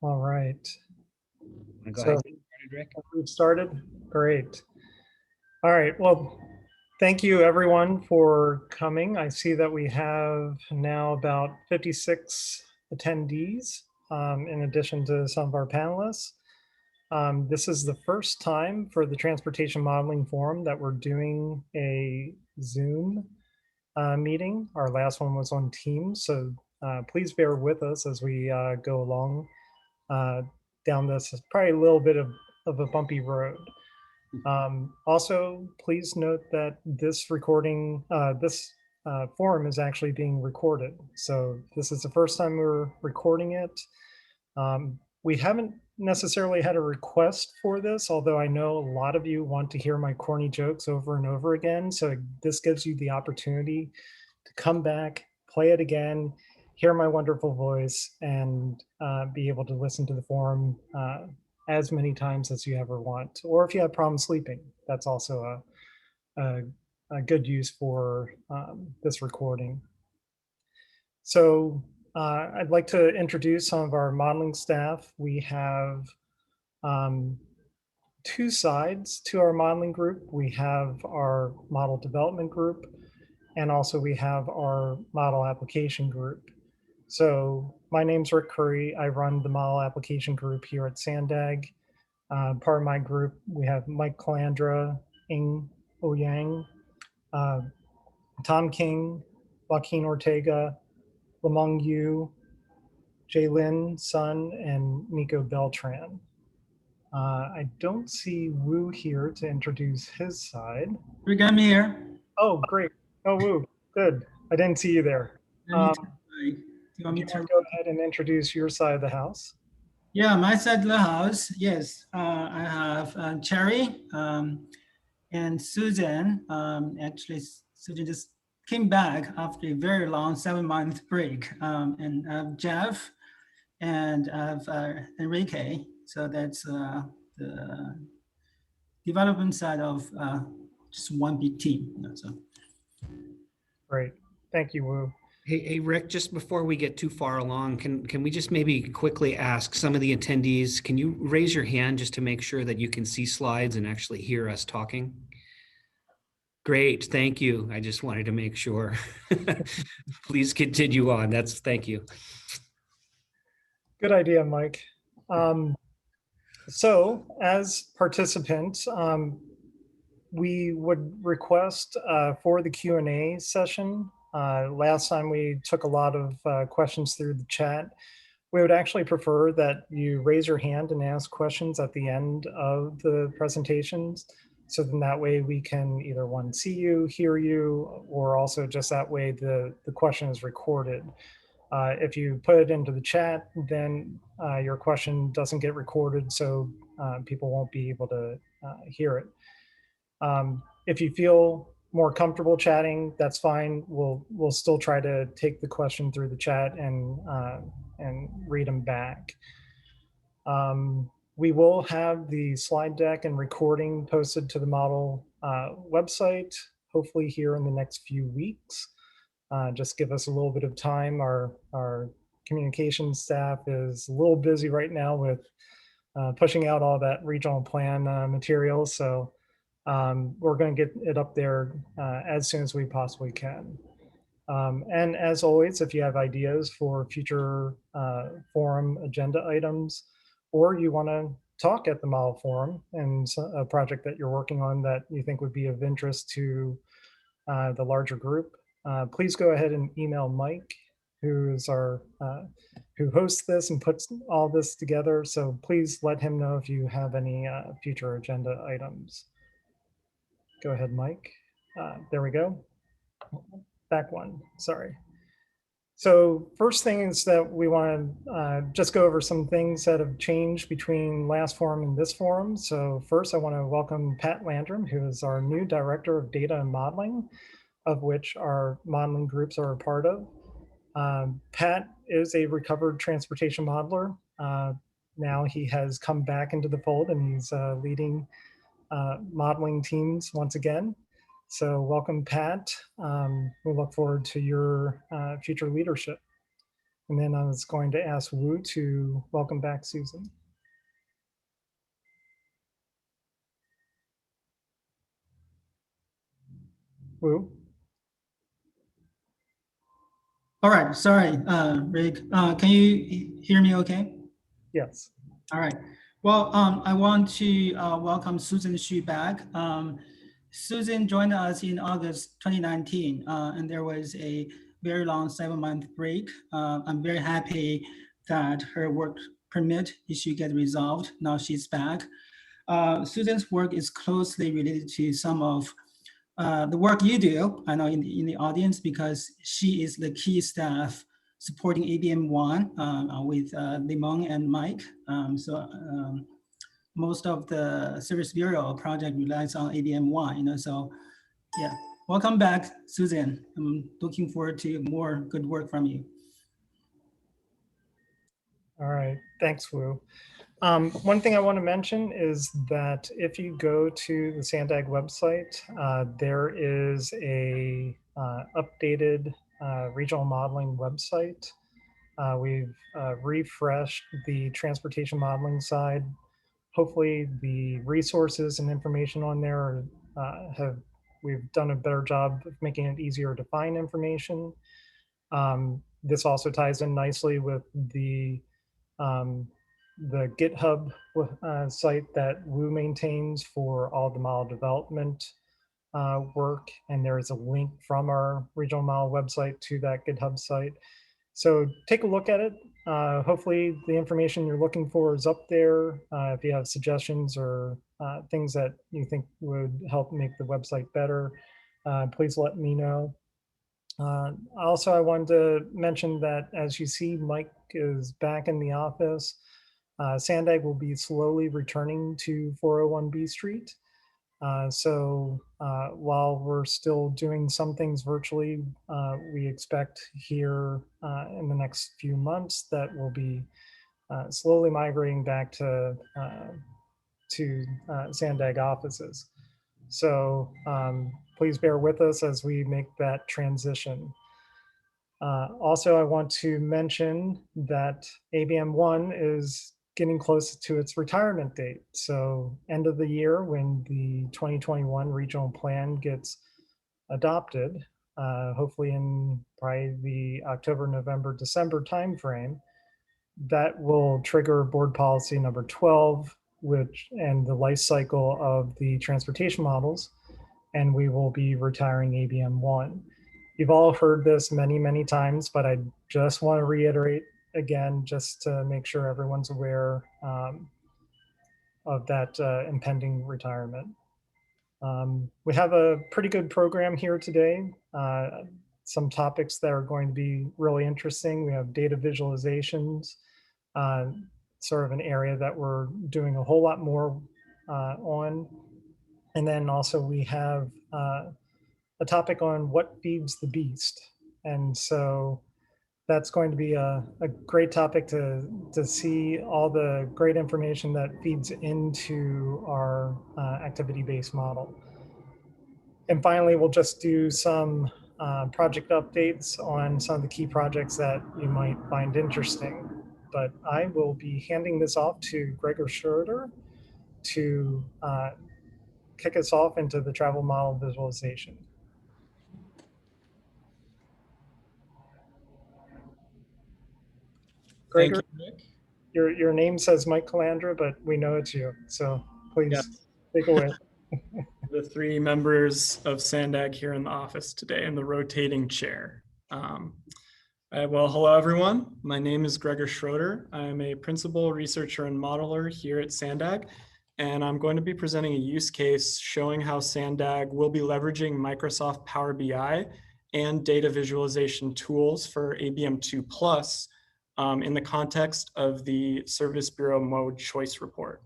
All right. Go ahead and get started, Rick. We've started. Great. All right. Well, thank you everyone for coming. I see that we have now about 56 attendees, in addition to some of our panelists. This is the first time for the Transportation Modeling Forum that we're doing a Zoom meeting. Our last one was on Teams, so please bear with us as we go along down this probably a little bit of a bumpy road. Also, please note that this recording, this forum is actually being recorded. So this is the first time we're recording it. We haven't necessarily had a request for this, although I know a lot of you want to hear my corny jokes over and over again. So this gives you the opportunity to come back, play it again, hear my wonderful voice, and be able to listen to the forum as many times as you ever want. Or if you have problems sleeping, that's also a good use for this recording. So I'd like to introduce some of our modeling staff. We have two sides to our modeling group. We have our model development group, and also we have our model application group. So my name's Rick Curry. I run the model application group here at SANDAG. Part of my group, we have Mike Calandra, Ing Ouyang, Tom King, Joaquin Ortega, Lamong Yu, Jaylin Sun, and Nico Beltran. I don't see Wu here to introduce his side. Rick, I'm here. Oh, great. Oh, Wu, good. I didn't see you there. Do you want me to go ahead and introduce your side of the house? Yeah, my side of the house, yes. I have Cherry and Susan. Actually, Susan just came back after a very long 7-month break. And I have Jeff and I have Enrique. So that's the development side of just one big team. So. Great. Thank you, Wu. Hey, Rick, just before we get too far along, can we just maybe quickly ask some of the attendees, can you raise your hand just to make sure that you can see slides and actually hear us talking? Great, thank you. I just wanted to make sure. Please continue on. Thank you. Good idea, Mike. So as participants, we would request for the Q&A session. Last time we took a lot of questions through the chat. We would actually prefer that you raise your hand and ask questions at the end of the presentations. So then that way we can either see you, hear you, or also just that way the question is recorded. If you put it into the chat, then your question doesn't get recorded, so people won't be able to hear it. If you feel more comfortable chatting, that's fine. We'll still try to take the question through the chat and read them back. We will have the slide deck and recording posted to the model website, hopefully here in the next few weeks. Just give us a little bit of time. Our communications staff is a little busy right now with pushing out all that regional plan material. So we're going to get it up there as soon as we possibly can. And as always, if you have ideas for future forum agenda items, or you want to talk at the model forum and a project that you're working on that you think would be of interest to the larger group, please go ahead and email Mike, who hosts this and puts all this together. So please let him know if you have any future agenda items. Go ahead, Mike. There we go. Back one, sorry. So first thing is that we want to just go over some things that have changed between last forum and this forum. So first I want to welcome Pat Landrum, who is our new Director of Data and Modeling, of which our modeling groups are a part of. Pat is a recovered transportation modeler. Now he has come back into the fold and he's leading modeling teams once again. So welcome, Pat. We look forward to your future leadership. And then I was going to ask Wu to welcome back Susan. Wu? All right, sorry, Rick. Can you hear me okay? Yes. All right. Well, I want to welcome Susan Xu back. Susan joined us in August 2019, and there was a very long 7-month break. I'm very happy that her work permit issue get resolved. Now she's back. Susan's work is closely related to some of the work you do, I know in the audience, because she is the key staff supporting ABM1 with Limon and Mike. Most of the Service Bureau project relies on ABM1, so yeah. Welcome back, Susan. I'm looking forward to more good work from you. All right, thanks, Wu. One thing I want to mention is that if you go to the SANDAG website, there is a updated regional modeling website. We've refreshed the transportation modeling side. Hopefully the resources and information on there we've done a better job of making it easier to find information. This also ties in nicely with the GitHub site that Wu maintains for all the model development work. And there is a link from our regional model website to that GitHub site. So take a look at it. Hopefully the information you're looking for is up there. If you have suggestions or things that you think would help make the website better, please let me know. Also, I wanted to mention that as you see, Mike is back in the office. SANDAG will be slowly returning to 401 B Street. While we're still doing some things virtually, we expect here in the next few months that we'll be slowly migrating back to SANDAG offices. So please bear with us as we make that transition. Also, I want to mention that ABM1 is getting close to its retirement date. So end of the year, when the 2021 regional plan gets adopted, hopefully in probably the October, November, December timeframe, that will trigger board policy number 12, and the life cycle of the transportation models, and we will be retiring ABM1. You've all heard this many, many times, but I just want to reiterate again, just to make sure everyone's aware of that impending retirement. We have a pretty good program here today. Some topics that are going to be really interesting. We have data visualizations, sort of an area that we're doing a whole lot more on. And then also we have a topic on what feeds the beast. And so that's going to be a great topic to see all the great information that feeds into our activity-based model. And finally, we'll just do some project updates on some of the key projects that you might find interesting. But I will be handing this off to Gregor Schroeder to kick us off into the travel model visualization. Gregor, Thank you, Rick. your name says Mike Calandra, but we know it's you. So please take away. The three members of SANDAG here in the office today in the rotating chair. Well, hello, everyone. My name is Gregor Schroeder. I'm a principal researcher and modeler here at SANDAG, and I'm going to be presenting a use case showing how SANDAG will be leveraging Microsoft Power BI and data visualization tools for ABM2 Plus in the context of the Service Bureau Mode Choice Report.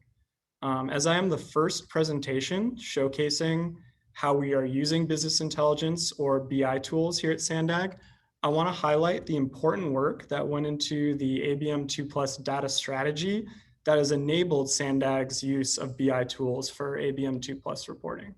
As I am the first presentation showcasing how we are using business intelligence or BI tools here at SANDAG, I want to highlight the important work that went into the ABM2 Plus data strategy that has enabled SANDAG's use of BI tools for ABM2 Plus reporting.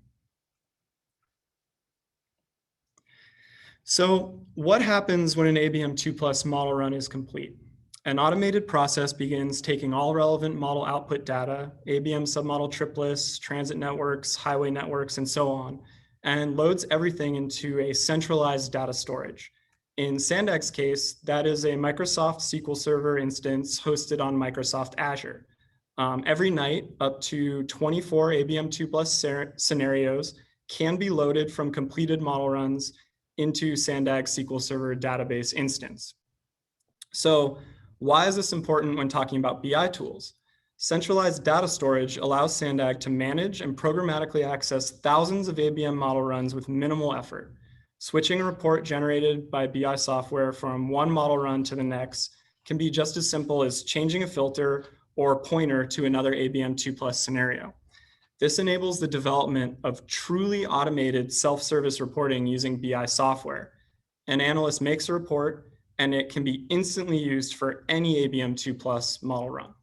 So what happens when an ABM2+ model run is complete? An automated process begins taking all relevant model output data, ABM submodel trip lists, transit networks, highway networks, and so on, and loads everything into a centralized data storage. In SANDAG's case, that is a Microsoft SQL Server instance hosted on Microsoft Azure. Every night, up to 24 ABM2+ scenarios can be loaded from completed model runs into SANDAG SQL Server database instance. So why is this important when talking about BI tools? Centralized data storage allows SANDAG to manage and programmatically access thousands of ABM model runs with minimal effort. Switching a report generated by BI software from one model run to the next can be just as simple as changing a filter or pointer to another ABM2+ scenario. This enables the development of truly automated self-service reporting using BI software. An analyst makes a report and it can be instantly used for any ABM2+ model run.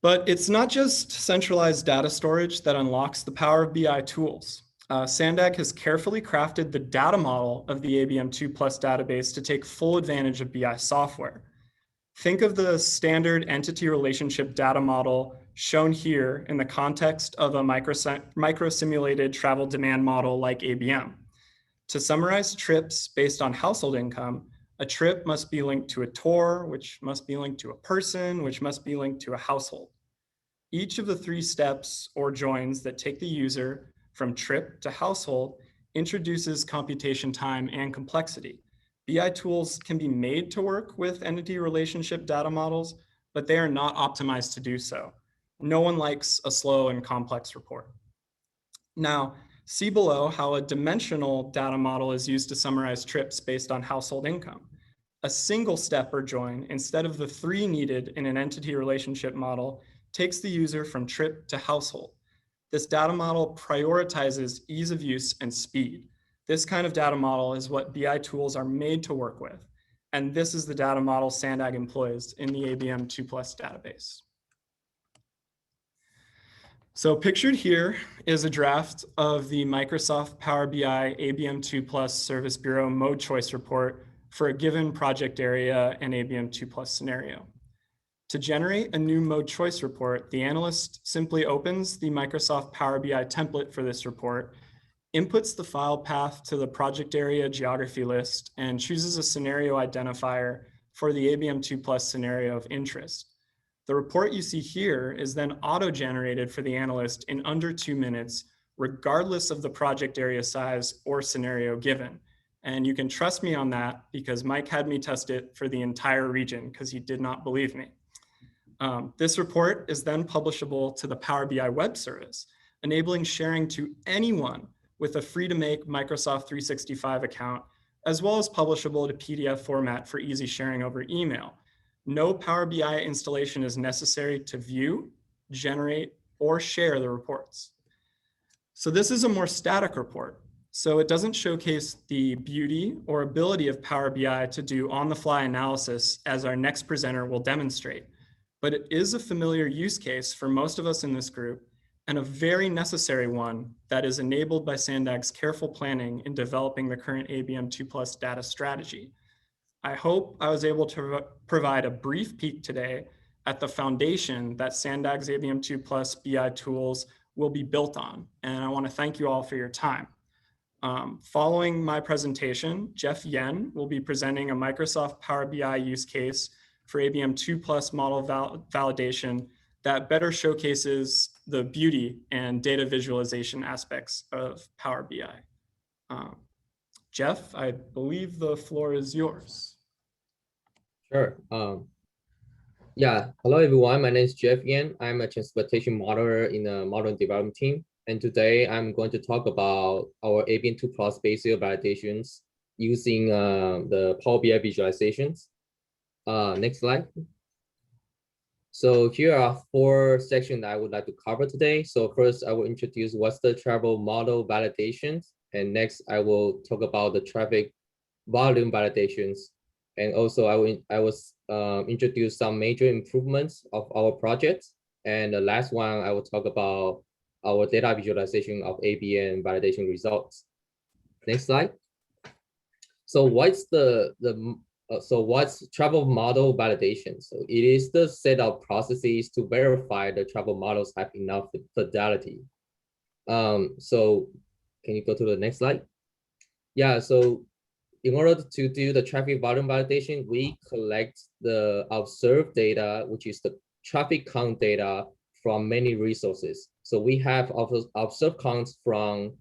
But it's not just centralized data storage that unlocks the power of BI tools. SANDAG has carefully crafted the data model of the ABM2+ database to take full advantage of BI software. Think of the standard entity relationship data model shown here in the context of a micro-simulated travel demand model like ABM. To summarize trips based on household income, a trip must be linked to a tour, which must be linked to a person, which must be linked to a household. Each of the three steps or joins that take the user from trip to household introduces computation time and complexity. BI tools can be made to work with entity relationship data models, but they are not optimized to do so. No one likes a slow and complex report. Now, see below how a dimensional data model is used to summarize trips based on household income. A single step or join, instead of the three needed in an entity relationship model, takes the user from trip to household. This data model prioritizes ease of use and speed. This kind of data model is what BI tools are made to work with. And this is the data model SANDAG employs in the ABM2+ database. So pictured here is a draft of the Microsoft Power BI ABM2+ Service Bureau mode choice report for a given project area and ABM2+ scenario. To generate a new mode choice report, the analyst simply opens the Microsoft Power BI template for this report, inputs the file path to the project area geography list, and chooses a scenario identifier for the ABM2+ scenario of interest. The report you see here is then auto-generated for the analyst in under 2 minutes, regardless of the project area size or scenario given. And you can trust me on that because Mike had me test it for the entire region because he did not believe me. This report is then publishable to the Power BI web service, enabling sharing to anyone with a free-to-make Microsoft 365 account, as well as publishable to PDF format for easy sharing over email. No Power BI installation is necessary to view, generate, or share the reports. So this is a more static report. So it doesn't showcase the beauty or ability of Power BI to do on-the-fly analysis, as our next presenter will demonstrate. But it is a familiar use case for most of us in this group, and a very necessary one that is enabled by SANDAG's careful planning in developing the current ABM2+ data strategy. I hope I was able to provide a brief peek today at the foundation that SANDAG's ABM2+ BI tools will be built on, and I want to thank you all for your time. Following my presentation, Jeff Yen will be presenting a Microsoft Power BI use case for ABM2+ model validation that better showcases the beauty and data visualization aspects of Power BI. Jeff, I believe the floor is yours. Sure. Hello everyone. My name is Jeff Yan. I'm a transportation modeler in the model development team. And today I'm going to talk about our ABM2+ spatial validations using the Power BI visualizations. Next slide. So here are 4 sections that I would like to cover today. So first, I will introduce what's the travel model validations. And next, I will talk about the traffic volume validations. And also, I will introduce some major improvements of our projects. And the last one, I will talk about our data visualization of ABM validation results. Next slide. So what's what's travel model validation? So it is the set of processes to verify the travel models have enough fidelity. So can you go to the next slide? Yeah, so in order to do the traffic volume validation, we collect the observed data, which is the traffic count data from many resources. So we have observed counts from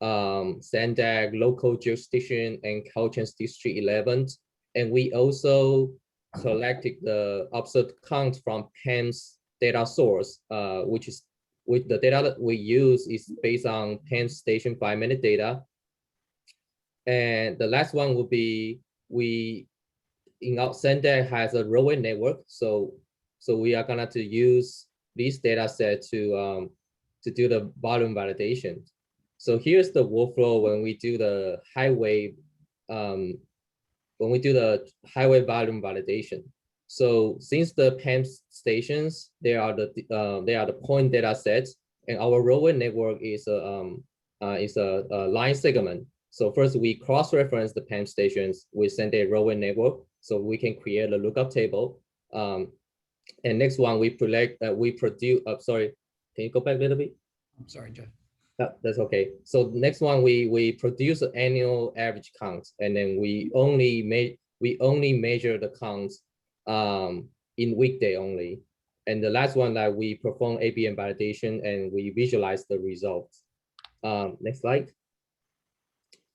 SANDAG, local jurisdiction, and Caltrans District 11. And we also collected the observed count from PeMS data source, which the data that we use is based on PeMS station 5-minute data. And the last one will be SANDAG has a roadway network, so we are gonna to use this data set to do the volume validation. So here's the workflow when we do the highway volume validation. So since the PeMS stations, they are the point data sets, and our roadway network is a line segment. So first we cross-reference the PeMS stations with SANDAG roadway network, so we can create a lookup table. And next one we produce. Sorry, can you go back a little bit? I'm sorry, Jeff. That's okay. So next one we produce an annual average count, and then we only measure the counts in weekday only. And the last one that we perform ABM validation and we visualize the results. Next slide.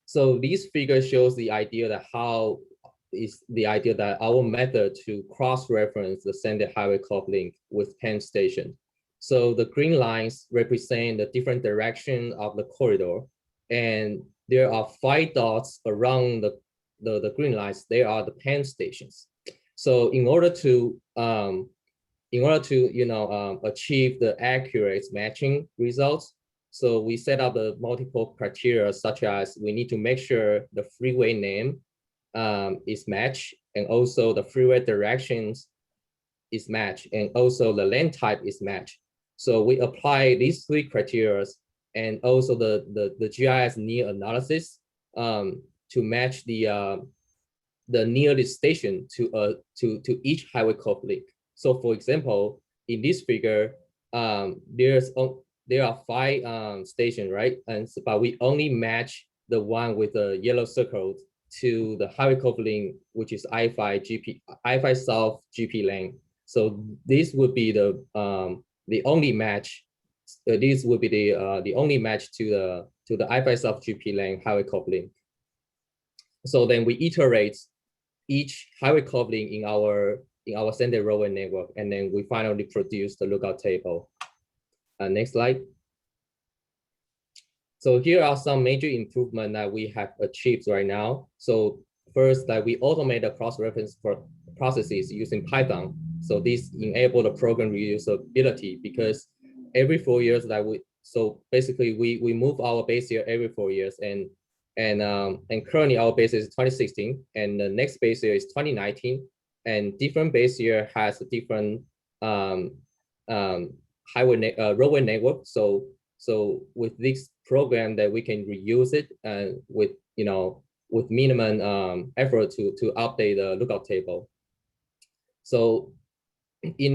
So this figure shows the idea that our method to cross-reference the SANDAG Hwycov link with PeMS station. So the green lines represent the different direction of the corridor, and there are 5 dots around the green lines. They are the PeMS stations. So in order to achieve the accurate matching results, so we set up the multiple criteria, such as we need to make sure the freeway name is matched, and also the freeway directions is matched, and also the lane type is matched. So we apply these 3 criteria, and also the GIS near analysis to match the nearest station to each Hwycov link. So for example, in this figure, there are 5 stations, right? But we only match the one with the yellow circle to the Hwycov link, which is I-5 South GP lane. So this would be the only match. This would be the only match to the I-5 South GP lane Hwycov link. So then we iterate each Hwycov link in our SANDAG roadway network, and then we finally produce the lookout table. Next slide. So here are some major improvements that we have achieved right now. So first, that we automate the cross-reference processes using Python. So this enables the program reusability, because every 4 years so basically we move our base year every 4 years, and currently our base is 2016, and the next base year is 2019, and different base year has a different roadway network. So with this program that we can reuse it with minimum effort to update the lookout table. So in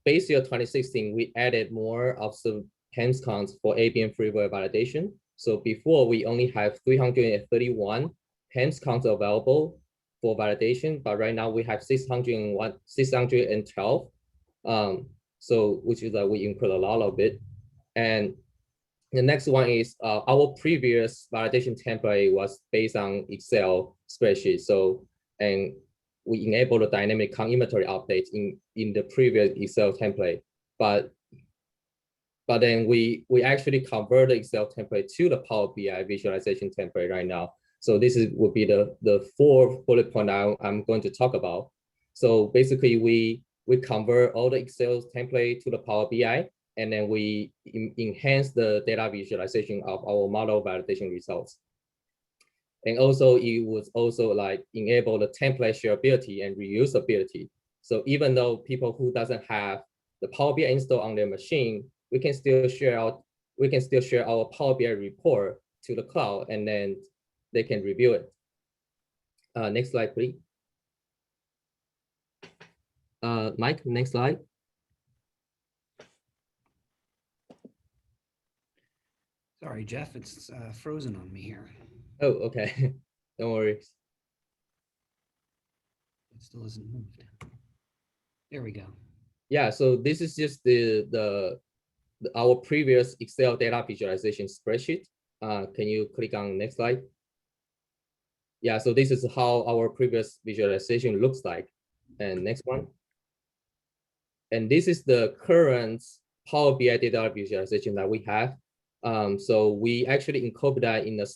base year 2016, we added more of the PeMS counts for ABM freeway validation. So before we only have 331 PeMS counts available for validation, but right now we have 612. So which is that we include a lot of it. And the next one is our previous validation template was based on Excel spreadsheet. So, and we enable the dynamic count inventory updates in the previous Excel template. But then we actually convert the Excel template to the Power BI visualization template right now. So this would be the 4th bullet point I'm going to talk about. So basically we convert all the Excel template to the Power BI, and then we enhance the data visualization of our model validation results. And also it would also like enable the template shareability and reusability. So even though people who doesn't have the Power BI installed on their machine, we can still share our Power BI report to the cloud, and then they can review it. Next slide, please. Mike, next slide. Sorry, Jeff, it's frozen on me here. Oh, okay. Don't worry. It still isn't moved. There we go. Yeah, so this is just our previous Excel data visualization spreadsheet. Can you click on next slide? Yeah, so this is how our previous visualization looks like. And next one. And this is the current Power BI data visualization that we have. So we actually incorporate that in the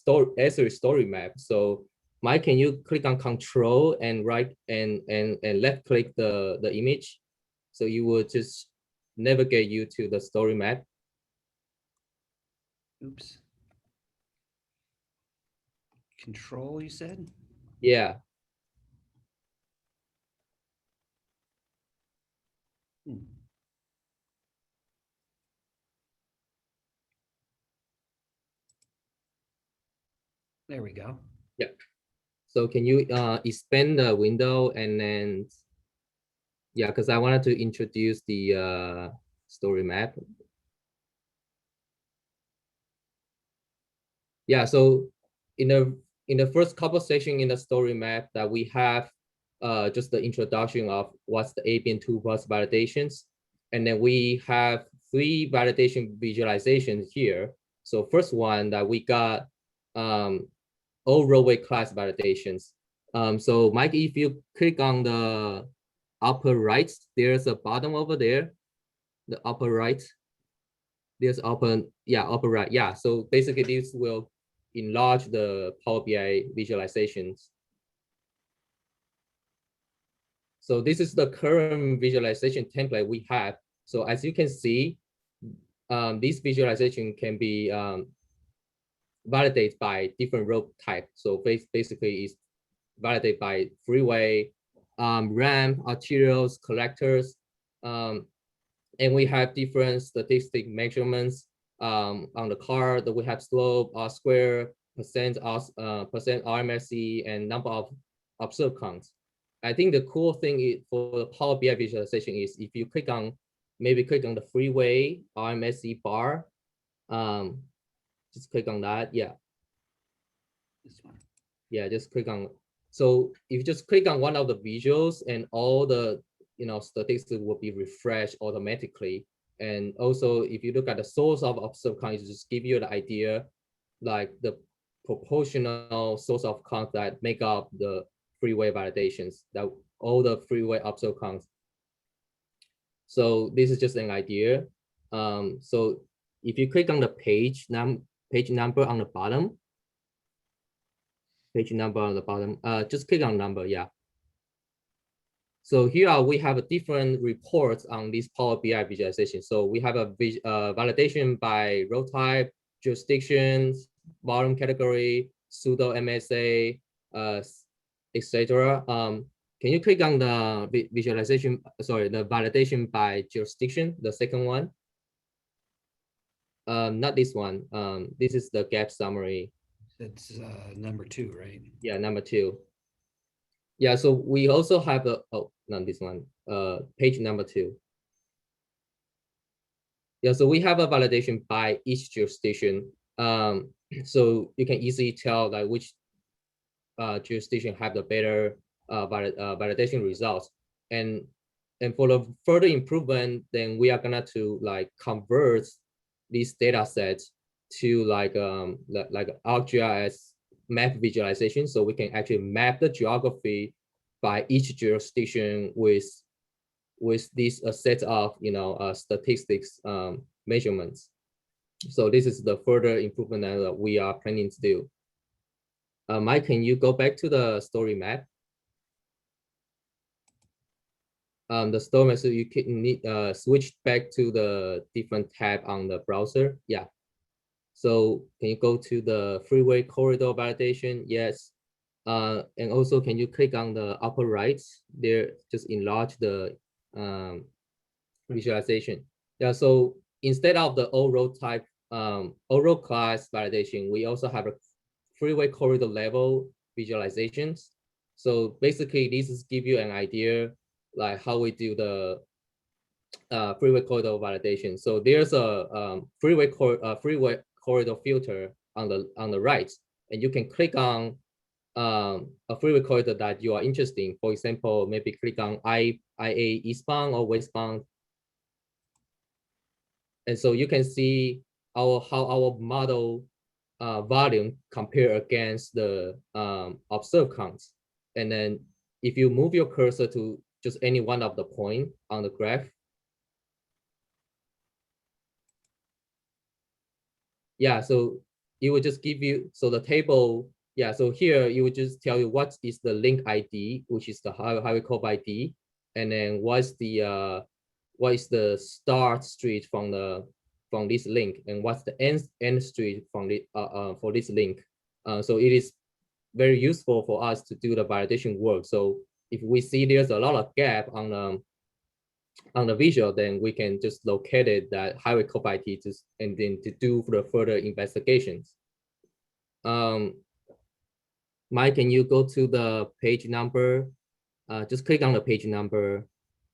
story map. So Mike, can you click on Control and right and left click the image? So you will just navigate you to the story map. Oops. Control, you said? Yeah. There we go. Yeah. So can you expand the window and then, yeah, because I wanted to introduce the story map. Yeah, so in the first couple sections in the story map that we have just the introduction of what's the ABN 2+ validations. And then we have 3 validation visualizations here. So first one that we got all roadway class validations. So Mike, if you click on the upper right, there's a button over there, the upper right. There's upper right. Yeah, so basically this will enlarge the Power BI visualizations. So this is the current visualization template we have. So as you can see, this visualization can be validated by different road type. So basically it's validated by freeway, ramp, arterials, collectors, and we have different statistic measurements on the car that we have slope, R square, percent RMSE, and number of observed counts. I think the cool thing is for the Power BI visualization is if you click on, maybe click on the freeway RMSE bar, just click on that. Yeah. This one. Yeah, just click on. So if you just click on one of the visuals and all the statistics will be refreshed automatically. And also if you look at the source of observed count, it just give you the idea like the proportional source of count that make up the freeway validations, that all the freeway observed counts. So this is just an idea. So if you click on the page number on the bottom, just click on number, yeah. So here we have a different reports on this Power BI visualization. So we have a validation by road type, jurisdictions, volume category, pseudo MSA, etc. Can you click on the visualization? Sorry, the validation by jurisdiction, the second one. Not this one. This is the gap summary. That's number 2, right? Yeah, number 2. Yeah, so we also have a, oh, not this one, page number 2. Yeah, so we have a validation by each jurisdiction. So you can easily tell like which jurisdiction have the better validation results. And for the further improvement, then we are gonna to like convert these data sets to like ArcGIS map visualization, so we can actually map the geography by each jurisdiction with this set of statistics measurements. So this is the further improvement that we are planning to do. Mike, can you go back to the story map? The story map, so you can need switch back to the different tab on the browser. Yeah. So can you go to the freeway corridor validation? Yes. And also, can you click on the upper right there? Just enlarge the visualization. Yeah. So instead of the all road type, all road class validation, we also have a freeway corridor level visualizations. So basically, this is give you an idea like how we do the freeway corridor validation. So there's a freeway corridor filter on the right, and you can click on a freeway corridor that you are interested in. For example, maybe click on IA eastbound or westbound. And so you can see how our model volume compare against the observed counts. And then if you move your cursor to just any one of the point on the graph, yeah, so it will just give you, so the table, yeah, so here it will just tell you what is the link ID, which is the Hwycov ID, and then what is the start street from this link, and what's the end street from the for this link. So it is very useful for us to do the validation work. So if we see there's a lot of gap on the visual, then we can just locate it that Hwycov ID and then to do the further investigations. Mike, can you go to the page number? Just click on the page number.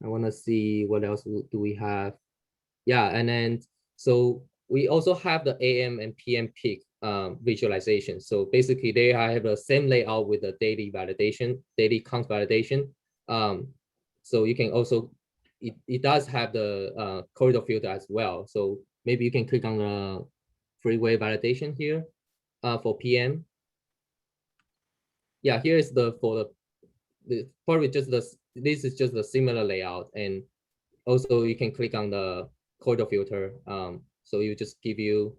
I want to see what else do we have. Yeah, and then so we also have the AM and PM peak visualization. So basically they have the same layout with the daily validation, daily count validation. So you can also, it does have the corridor filter as well. So maybe you can click on the freeway validation here for PM. Yeah, here is probably just this is just a similar layout, and also you can click on the corridor filter. So you just give you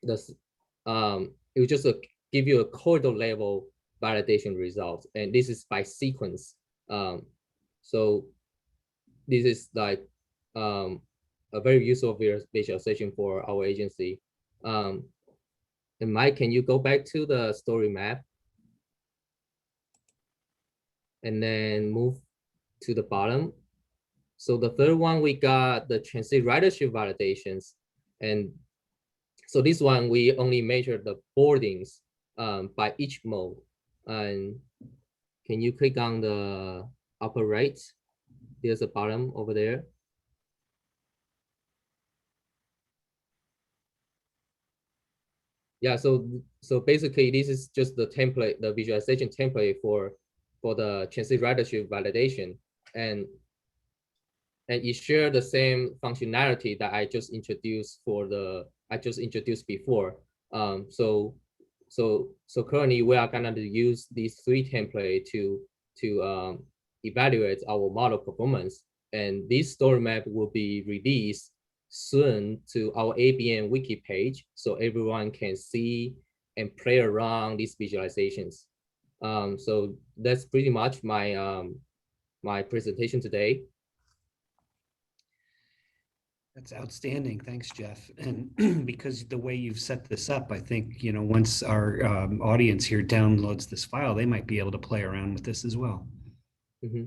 this, it will just give you a corridor level validation results, and this is by sequence. So this is like a very useful visualization for our agency. And Mike, can you go back to the story map? And then move to the bottom. So the third one, we got the transit ridership validations. And so this one, we only measure the boardings by each mode. And can you click on the upper right? There's a bottom over there. Yeah, so basically this is just the template, the visualization template for the transit ridership validation, and it shares the same functionality that I just introduced before. So currently we are gonna use these three templates to evaluate our model performance, and this story map will be released soon to our ABM wiki page, so everyone can see and play around these visualizations. So that's pretty much my my presentation today. That's outstanding. Thanks, Jeff. And because the way you've set this up, I think, you know, once our audience here downloads this file, they might be able to play around with this as well. Mm-hmm.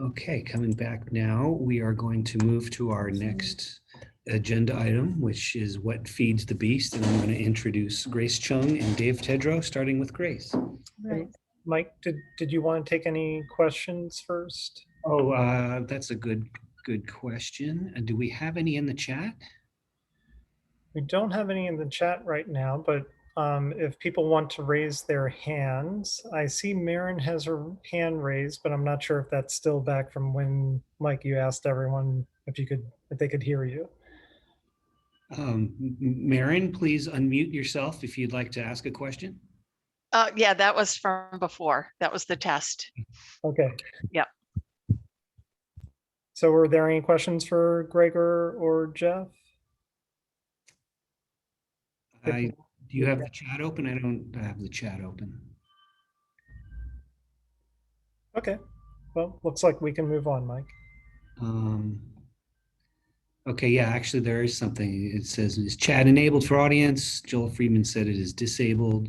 Okay, coming back now, we are going to move to our next agenda item, which is what feeds the beast. And I'm going to introduce Grace Chung and Dave Tedrow, starting with Grace. Right. Mike, did you want to take any questions first? Oh, that's a good question. Do we have any in the chat? We don't have any in the chat right now, but if people want to raise their hands, I see Maren has her hand raised, but I'm not sure if that's still back from when, Mike, you asked everyone if they could hear you. Maren, please unmute yourself if you'd like to ask a question. Yeah, that was from before. That was the test. Okay. Yep. So were there any questions for Gregor or Jeff? Do you have the chat open? I don't have the chat open. Okay. Well, looks like we can move on, Mike. Okay, yeah, actually there is something. It says, is chat enabled for audience? Joel Friedman said it is disabled.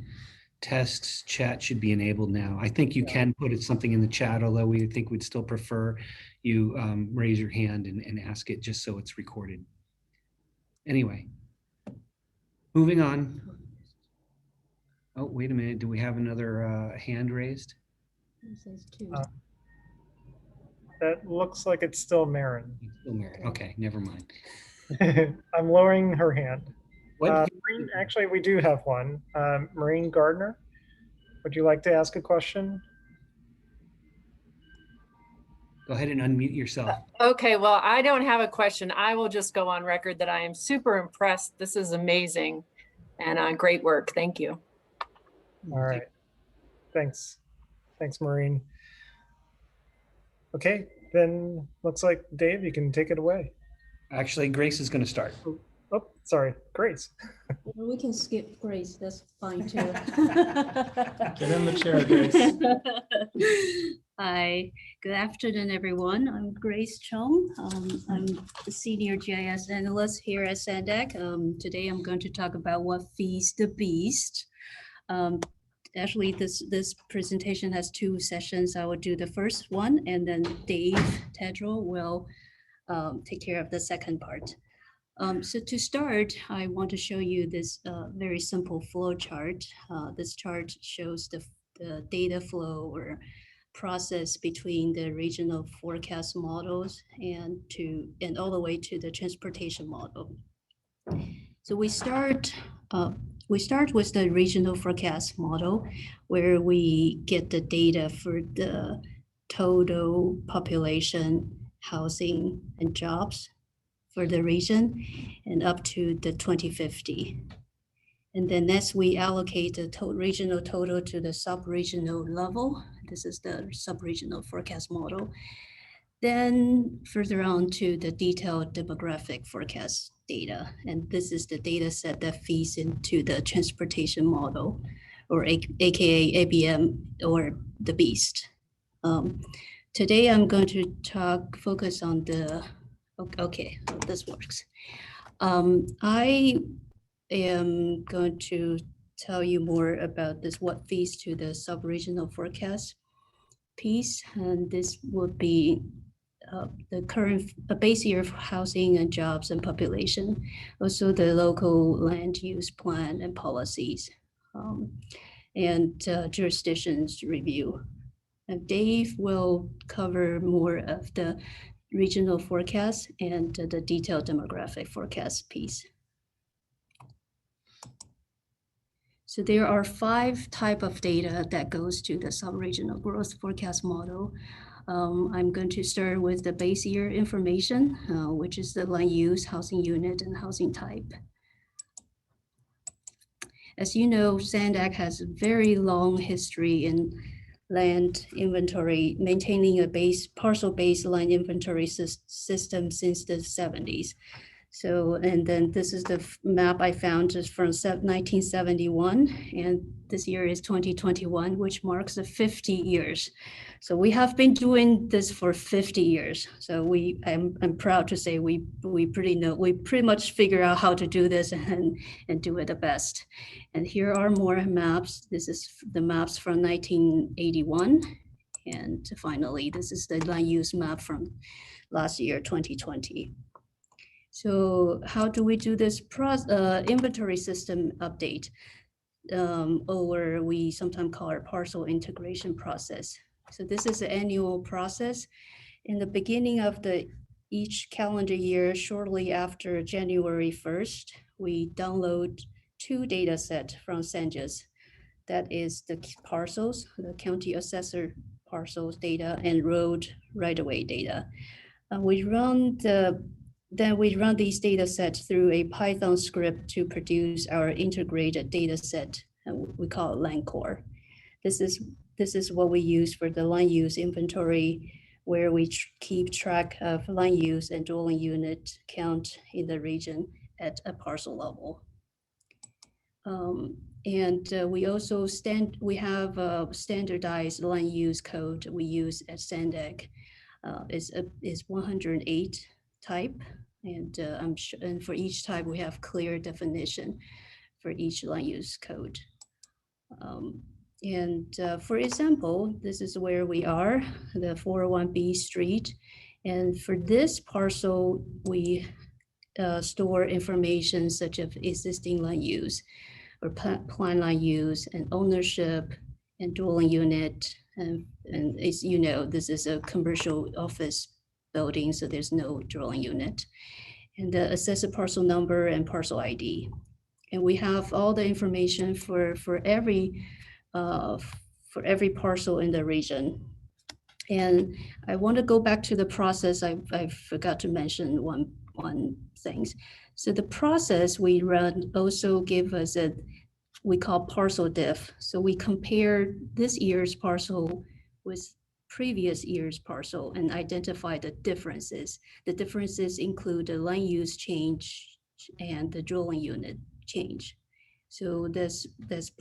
Tests chat should be enabled now. I think you can put something in the chat, although we think we'd still prefer you raise your hand and ask it just so it's recorded. Anyway. Moving on. Oh, wait a minute. Do we have another hand raised? It says two. That looks like it's still Marin. Still Mary. Okay, never mind. I'm lowering her hand. What? Maureen, actually, we do have one. Maureen Gardner, would you like to ask a question? Go ahead and unmute yourself. Okay, well, I don't have a question. I will just go on record that I am super impressed. This is amazing and great work. Thank you. All right. Thanks. Thanks, Maureen. Okay, then looks like Dave, you can take it away. Actually, Grace is going to start. Oh, sorry, Grace. We can skip Grace, that's fine too. Get in the chair, Grace. Hi, good afternoon, everyone. I'm Grace Chung. I'm the Senior GIS Analyst here at SANDAG. Today I'm going to talk about what feeds the beast. Actually, this presentation has two sessions. I will do the first one, and then Dave Tedrow will take care of the second part. So to start, I want to show you this very simple flow chart. This chart shows the data flow or process between the regional forecast models and all the way to the transportation model. So we start with the regional forecast model, where we get the data for the total population, housing, and jobs for the region and up to the 2050. And then next we allocate the regional total to the sub-regional level. This is the sub-regional forecast model. Then further on to the detailed demographic forecast data. And this is the data set that feeds into the transportation model, or AKA ABM, or the BEAST. Today I'm going to focus on the, okay, this works. I am going to tell you more about this, what feeds to the sub-regional forecast piece. And this would be the current base year of housing and jobs and population, also the local land use plan and policies, and jurisdictions review. And Dave will cover more of the regional forecast and the detailed demographic forecast piece. So there are 5 types of data that goes to the sub-regional growth forecast model. I'm going to start with the base year information, which is the land use, housing unit, and housing type. As you know, SANDAG has a very long history in land inventory, maintaining a parcel-based land inventory system since the 70s. So, and then this is the map I found is from 1971, and this year is 2021, which marks the 50 years. So we have been doing this for 50 years. So I'm proud to say we pretty much figure out how to do this and do it the best. And here are more maps. This is the maps from 1981. And finally, this is the land use map from last year, 2020. So how do we do this inventory system update? Or we sometimes call it parcel integration process. So this is an annual process. In the beginning of each calendar year, shortly after January 1st, we download 2 data sets from Census. That is the parcels, the county assessor parcels data, and road right-of-way data. Then we run these data sets through a Python script to produce our integrated data set, and we call it land core. This is what we use for the land use inventory, where we keep track of land use and dwelling unit count in the region at a parcel level. We also have a standardized land use code we use at SANDAG. Is 108 type, and for each type we have clear definition for each land use code. For example, this is where we are, the 401B street, and for this parcel we store information such as existing land use or plan land use and ownership and dwelling unit. And as you know, this is a commercial office building, so there's no dwelling unit. And the assessor parcel number and parcel ID. And we have all the information for every parcel in the region. And I want to go back to the process. I forgot to mention one thing. So the process we run also gave us we call parcel diff. So we compare this year's parcel with previous year's parcel and identify the differences. The differences include the land use change and the dwelling unit change. So there's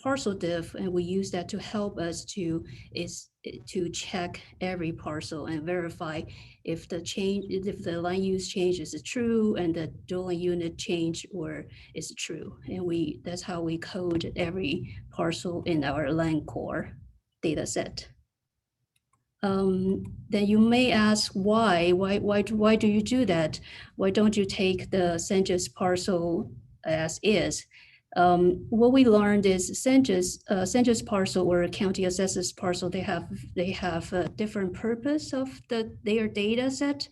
parcel diff, and we use that to help us to check every parcel and verify if the land use change is true and the dwelling unit change or is true. And that's how we code every parcel in our land core data set. Then you may ask why do you do that? Why don't you take the census parcel as is? What we learned is census parcel or county assessors parcel, they have a different purpose of their data set.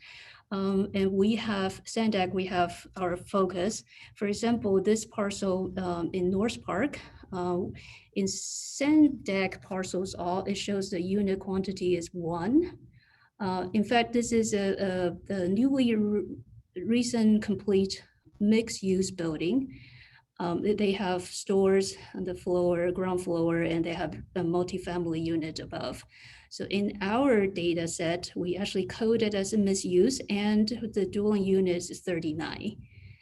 And we have SANDAG, we have our focus. For example, this parcel in North Park, in SANDAG parcels, it shows the unit quantity is 1. In fact, this is a newly recent complete mixed-use building. They have stores on the ground floor, and they have a multifamily unit above. So in our data set, we actually code it as a misuse, and the dwelling unit is 39.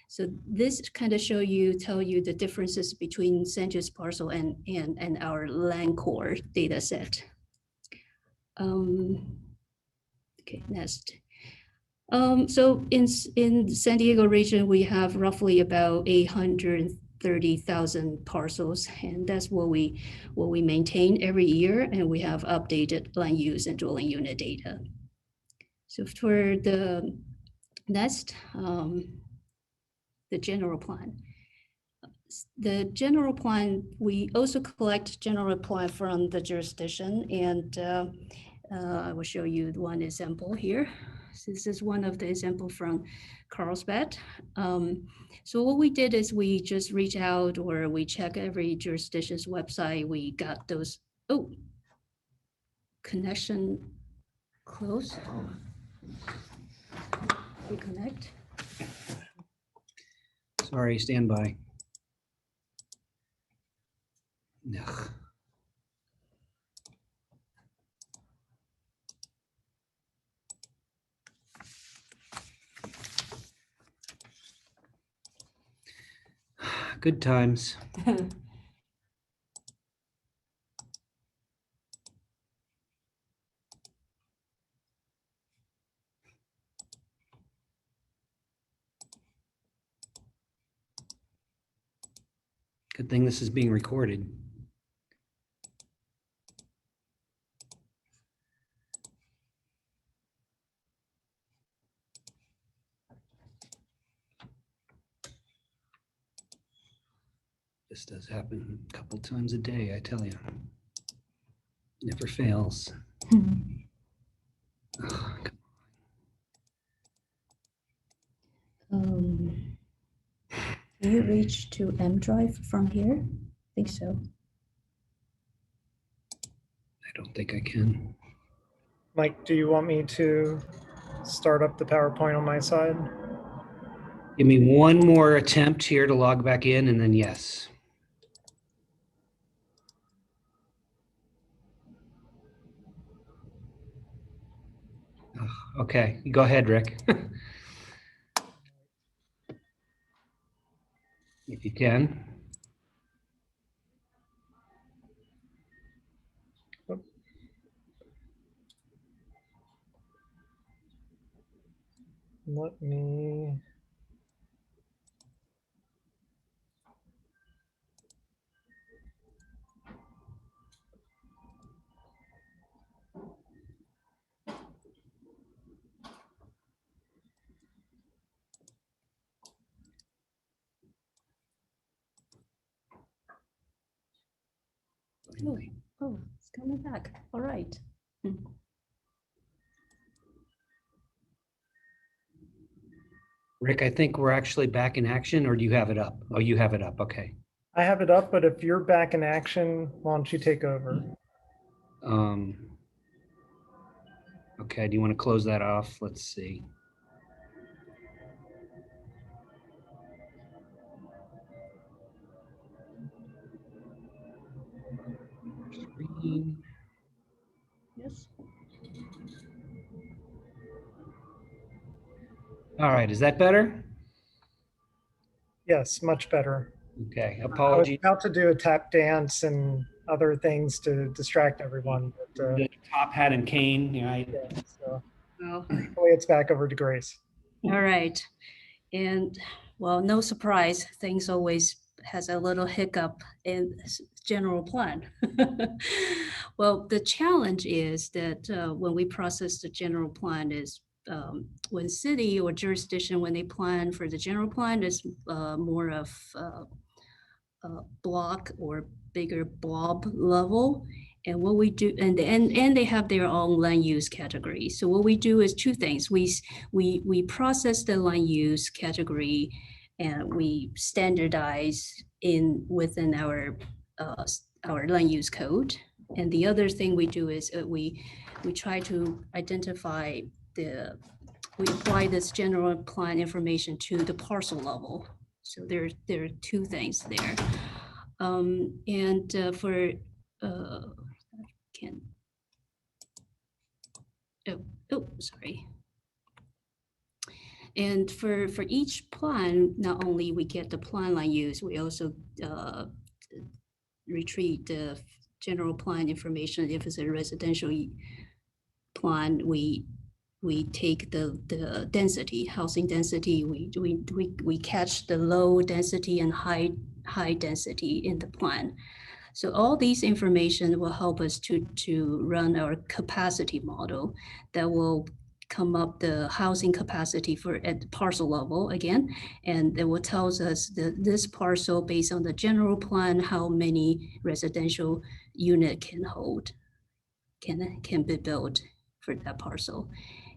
So this kind of tell you the differences between census parcel and our land core data set. Okay, next. So in San Diego region, we have roughly about 830,000 parcels, and that's what we maintain every year, and we have updated land use and dwelling unit data. So for the next, the general plan. The general plan, we also collect general plan from the jurisdiction, and I will show you one example here. So this is one of the example from Carlsbad. So what we did is we just reach out, or we check every jurisdiction's website. We got those, connection close. Reconnect. Sorry, stand by. Ugh. Good times. Good thing this is being recorded. This does happen a couple times a day, I tell you. Never fails. Oh, Can you reach to M drive from here? I think so. I don't think I can. Mike, do you want me to start up the PowerPoint on my side? Give me one more attempt here to log back in, and then yes. Oh, okay, go ahead, Rick. If you can. Let me. Oh, it's coming back. All right. Rick, I think we're actually back in action, or do you have it up? Oh, you have it up. Okay. I have it up, but if you're back in action, why don't you take over? Okay, do you want to close that off? Let's see. Screen. Yes. All right, is that better? Yes, much better. Okay, I was apologies. about to do a tap dance and other things to distract everyone, but The top hat and cane, yeah, so Well, hopefully it's back over to Grace. all right. And well, no surprise, things always has a little hiccup in general plan. Well, the challenge is that when we process the general plan is when city or jurisdiction, when they plan for the general plan is more of a block or bigger blob level. And what we do, and they have their own land use category. So what we do is two things. We process the land use category, and we standardize within our land use code. And the other thing we do is we try to identify we apply this general plan information to the parcel level. So there are two things there. Sorry. And for each plan, not only we get the plan line use, we also retrieve the general plan information. If it's a residential plan, we take the density, housing density. We catch the low density and high density in the plan. So all these information will help us to run our capacity model that will come up the housing capacity at the parcel level again, and it will tells us this parcel based on the general plan how many residential unit can be built for that parcel.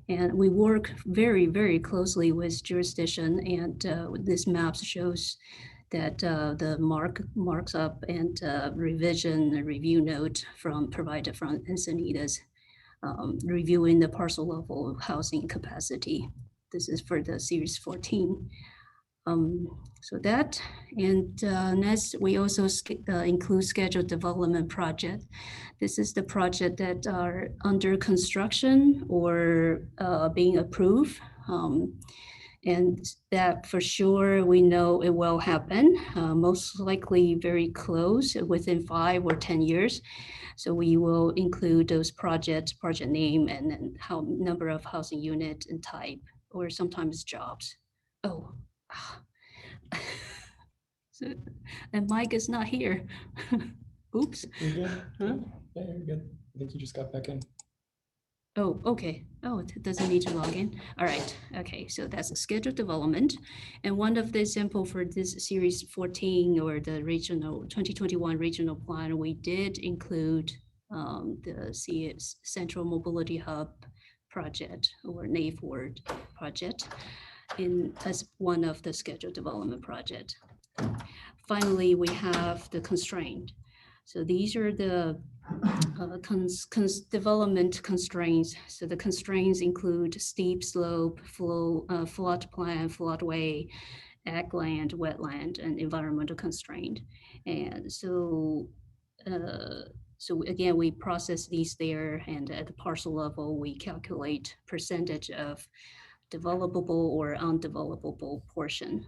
And we work very, very closely with jurisdiction, and this map shows that the marks up and revision and review note provided from Encinitas reviewing the parcel level housing capacity. This is for the series 14. So that, and next we also include scheduled development project. This is the project that are under construction or being approved. And that for sure we know it will happen, most likely very close within 5 or 10 years. So we will include those project name, and then number of housing unit and type, or sometimes jobs. Oh, so, and Mike is not here. Oops. You're good. Huh? Yeah, you're good. I think you just got back in. Oh, okay. Oh, it doesn't need to log in. All right. Okay, so that's a scheduled development. And one of the example for this series 14 or the regional 2021 regional plan, we did include the Central Mobility Hub project or NAVWORD project as one of the scheduled development project. Finally, we have the constraint. So these are the development constraints. So the constraints include steep slope, floodplain, floodway, ag land, wetland, and environmental constraint. And so, so again, we process these there, and at the parcel level, we calculate percentage of developable or undevelopable portion.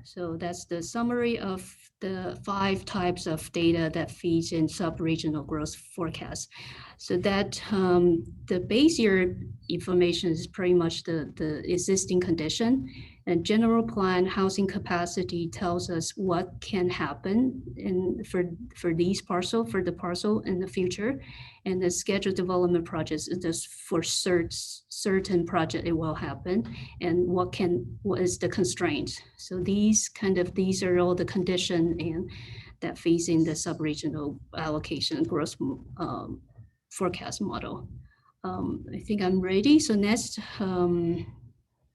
So that's the summary of the 5 types of data that feeds in sub-regional growth forecast. So that the base year information is pretty much the existing condition, and general plan housing capacity tells us what can happen for the parcel in the future, and the scheduled development projects is just for certain project it will happen, and what is the constraint. So these are all the condition and that feeds in the sub-regional allocation growth forecast model. I think I'm ready. So next,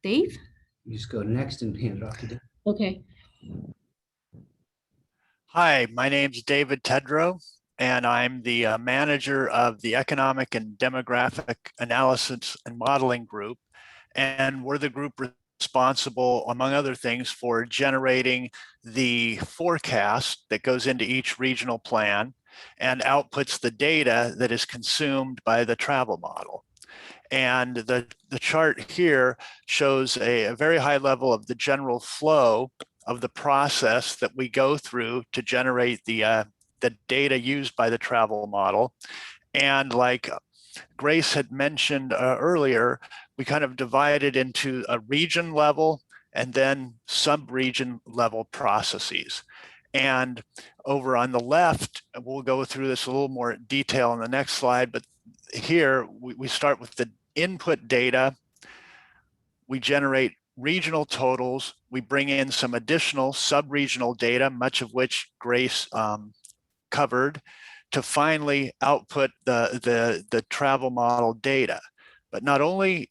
Dave. You just go next and hand it off to Dave. Okay. Hi, my name's David Tedrow, and I'm the manager of the Economic and Demographic Analysis and Modeling Group. And we're the group responsible, among other things, for generating the forecast that goes into each regional plan and outputs the data that is consumed by the travel model. And the chart here shows a very high level of the general flow of the process that we go through to generate the data used by the travel model. And like Grace had mentioned earlier, we kind of divide it into a region level and then sub-region level processes. And over on the left, we'll go through this a little more detail in the next slide, but here we start with the input data. We generate regional totals. We bring in some additional sub-regional data, much of which Grace covered, to finally output the travel model data. But not only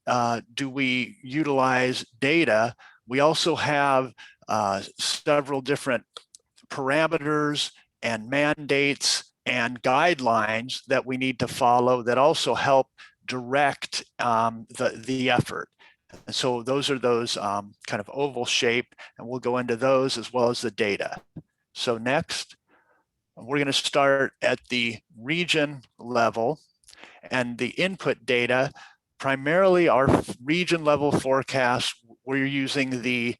do we utilize data, we also have several different parameters and mandates and guidelines that we need to follow that also help direct the effort. And so those are those kind of oval shape, and we'll go into those as well as the data. So next, we're going to start at the region level, and the input data, primarily our region level forecast, we're using the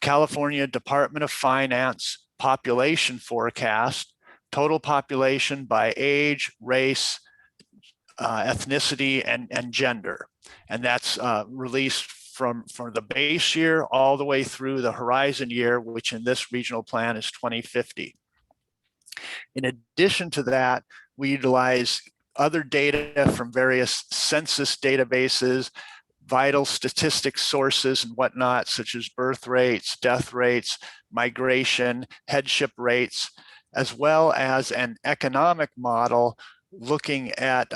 California Department of Finance population forecast, total population by age, race, ethnicity, and gender. And that's released from the base year all the way through the horizon year, which in this regional plan is 2050. In addition to that, we utilize other data from various census databases, vital statistics sources and whatnot, such as birth rates, death rates, migration, headship rates, as well as an economic model looking at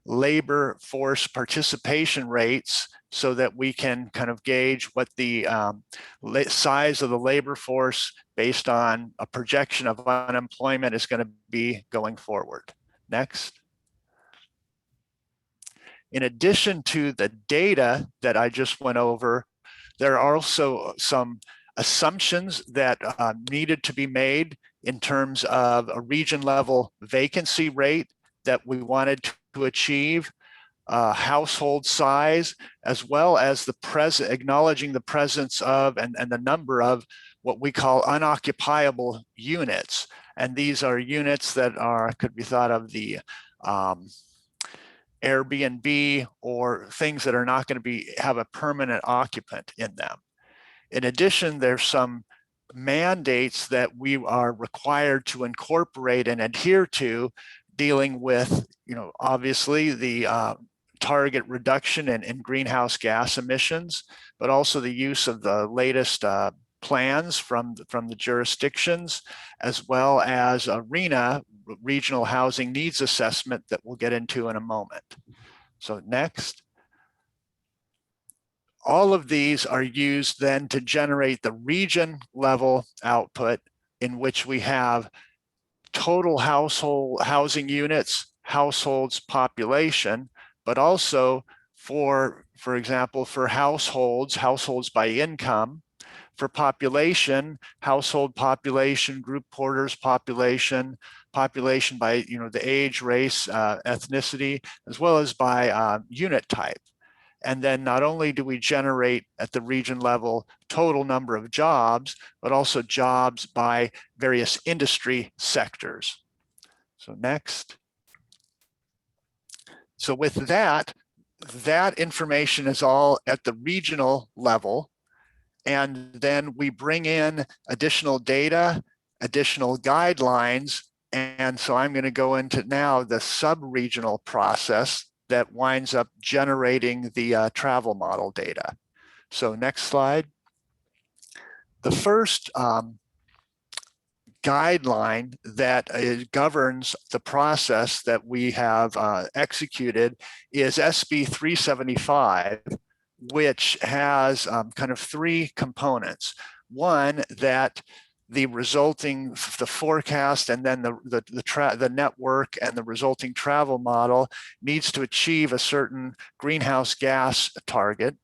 labor force participation rates so that we can kind of gauge what the size of the labor force based on a projection of unemployment is going to be going forward. Next. In addition to the data that I just went over, there are also some assumptions that needed to be made in terms of a region level vacancy rate that we wanted to achieve, household size, as well as acknowledging the presence of and the number of what we call unoccupiable units. And these are units that could be thought of the Airbnb or things that are not going to have a permanent occupant in them. In addition, there's some mandates that we are required to incorporate and adhere to, dealing with, obviously the target reduction in greenhouse gas emissions, but also the use of the latest plans from the jurisdictions, as well as RHNA, Regional Housing Needs Assessment, that we'll get into in a moment. So next. All of these are used then to generate the region level output, in which we have total household housing units, households, population, but also for example, for households by income, for population, household population, group porters population by the age, race, ethnicity, as well as by unit type. And then not only do we generate at the region level total number of jobs, but also jobs by various industry sectors. So next. So with that information is all at the regional level. And then we bring in additional data, additional guidelines. And so I'm going to go into now the sub-regional process that winds up generating the travel model data. So next slide. The first guideline that governs the process that we have executed is SB 375, which has kind of three components. One, that the forecast and then the network and the resulting travel model needs to achieve a certain greenhouse gas target.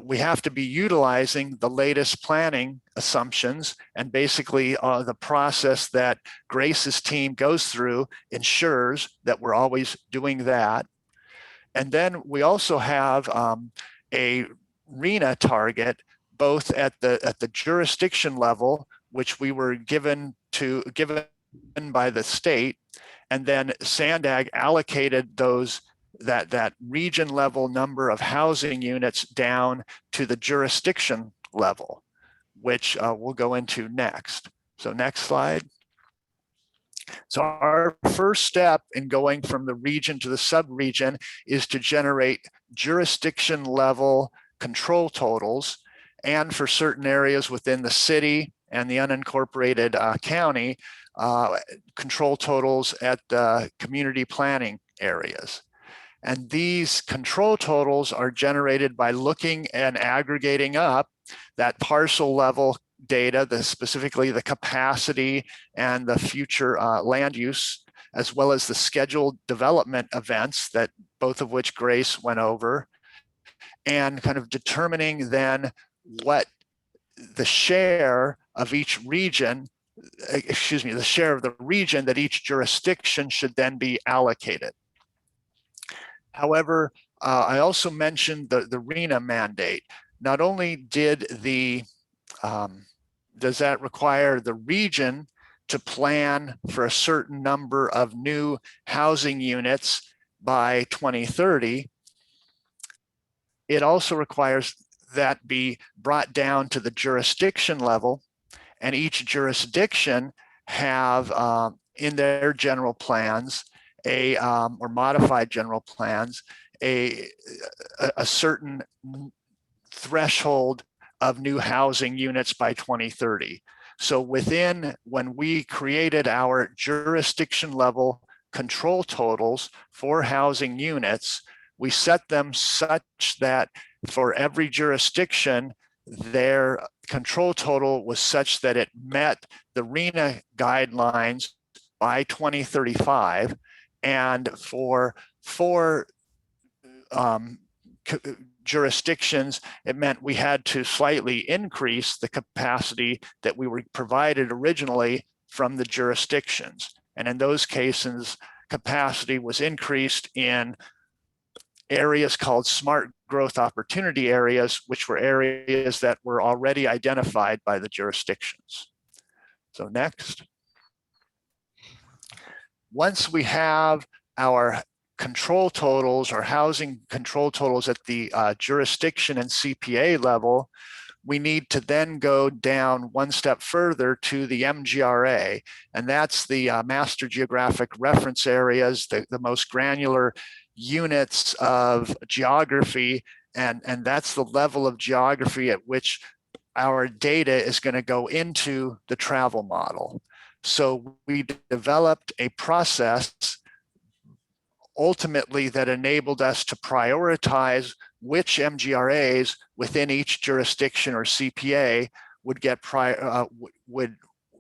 We have to be utilizing the latest planning assumptions, and basically the process that Grace's team goes through ensures that we're always doing that. And then we also have a RENA target, both at the jurisdiction level, which we were given by the state, and then SANDAG allocated that region level number of housing units down to the jurisdiction level, which we'll go into next. So next slide. So our first step in going from the region to the sub-region is to generate jurisdiction level control totals, and for certain areas within the city and the unincorporated county, control totals at the community planning areas. And these control totals are generated by looking and aggregating up that parcel level data, specifically the capacity and the future land use, as well as the scheduled development events, that both of which Grace went over, and kind of determining then what the share of each region, the share of the region that each jurisdiction should then be allocated. However, I also mentioned the RENA mandate. Not only did does that require the region to plan for a certain number of new housing units by 2030, it also requires that be brought down to the jurisdiction level, and each jurisdiction have in their general plans or modified general plans a certain threshold of new housing units by 2030. So when we created our jurisdiction level control totals for housing units, we set them such that for every jurisdiction, their control total was such that it met the RENA guidelines by 2035. And for four jurisdictions, it meant we had to slightly increase the capacity that we were provided originally from the jurisdictions. And in those cases, capacity was increased in areas called smart growth opportunity areas, which were areas that were already identified by the jurisdictions. So next. Once we have our control totals or housing control totals at the jurisdiction and CPA level, we need to then go down one step further to the MGRA, and that's the Master Geographic Reference Areas, the most granular units of geography, and that's the level of geography at which our data is going to go into the travel model. So we developed a process ultimately that enabled us to prioritize which MGRAs within each jurisdiction or CPA would get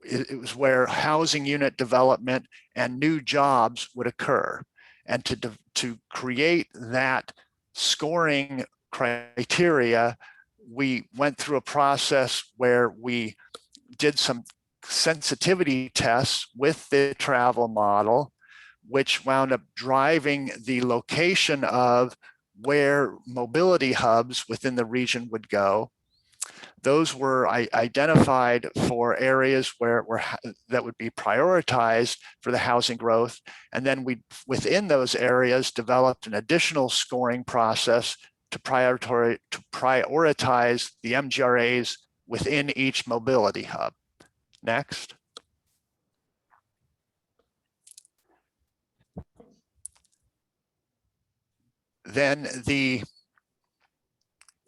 it was where housing unit development and new jobs would occur. And to create that scoring criteria, we went through a process where we did some sensitivity tests with the travel model, which wound up driving the location of where mobility hubs within the region would go. Those were identified for areas that would be prioritized for the housing growth. And then we, within those areas, developed an additional scoring process to prioritize the MGRAs within each mobility hub. Next. Then the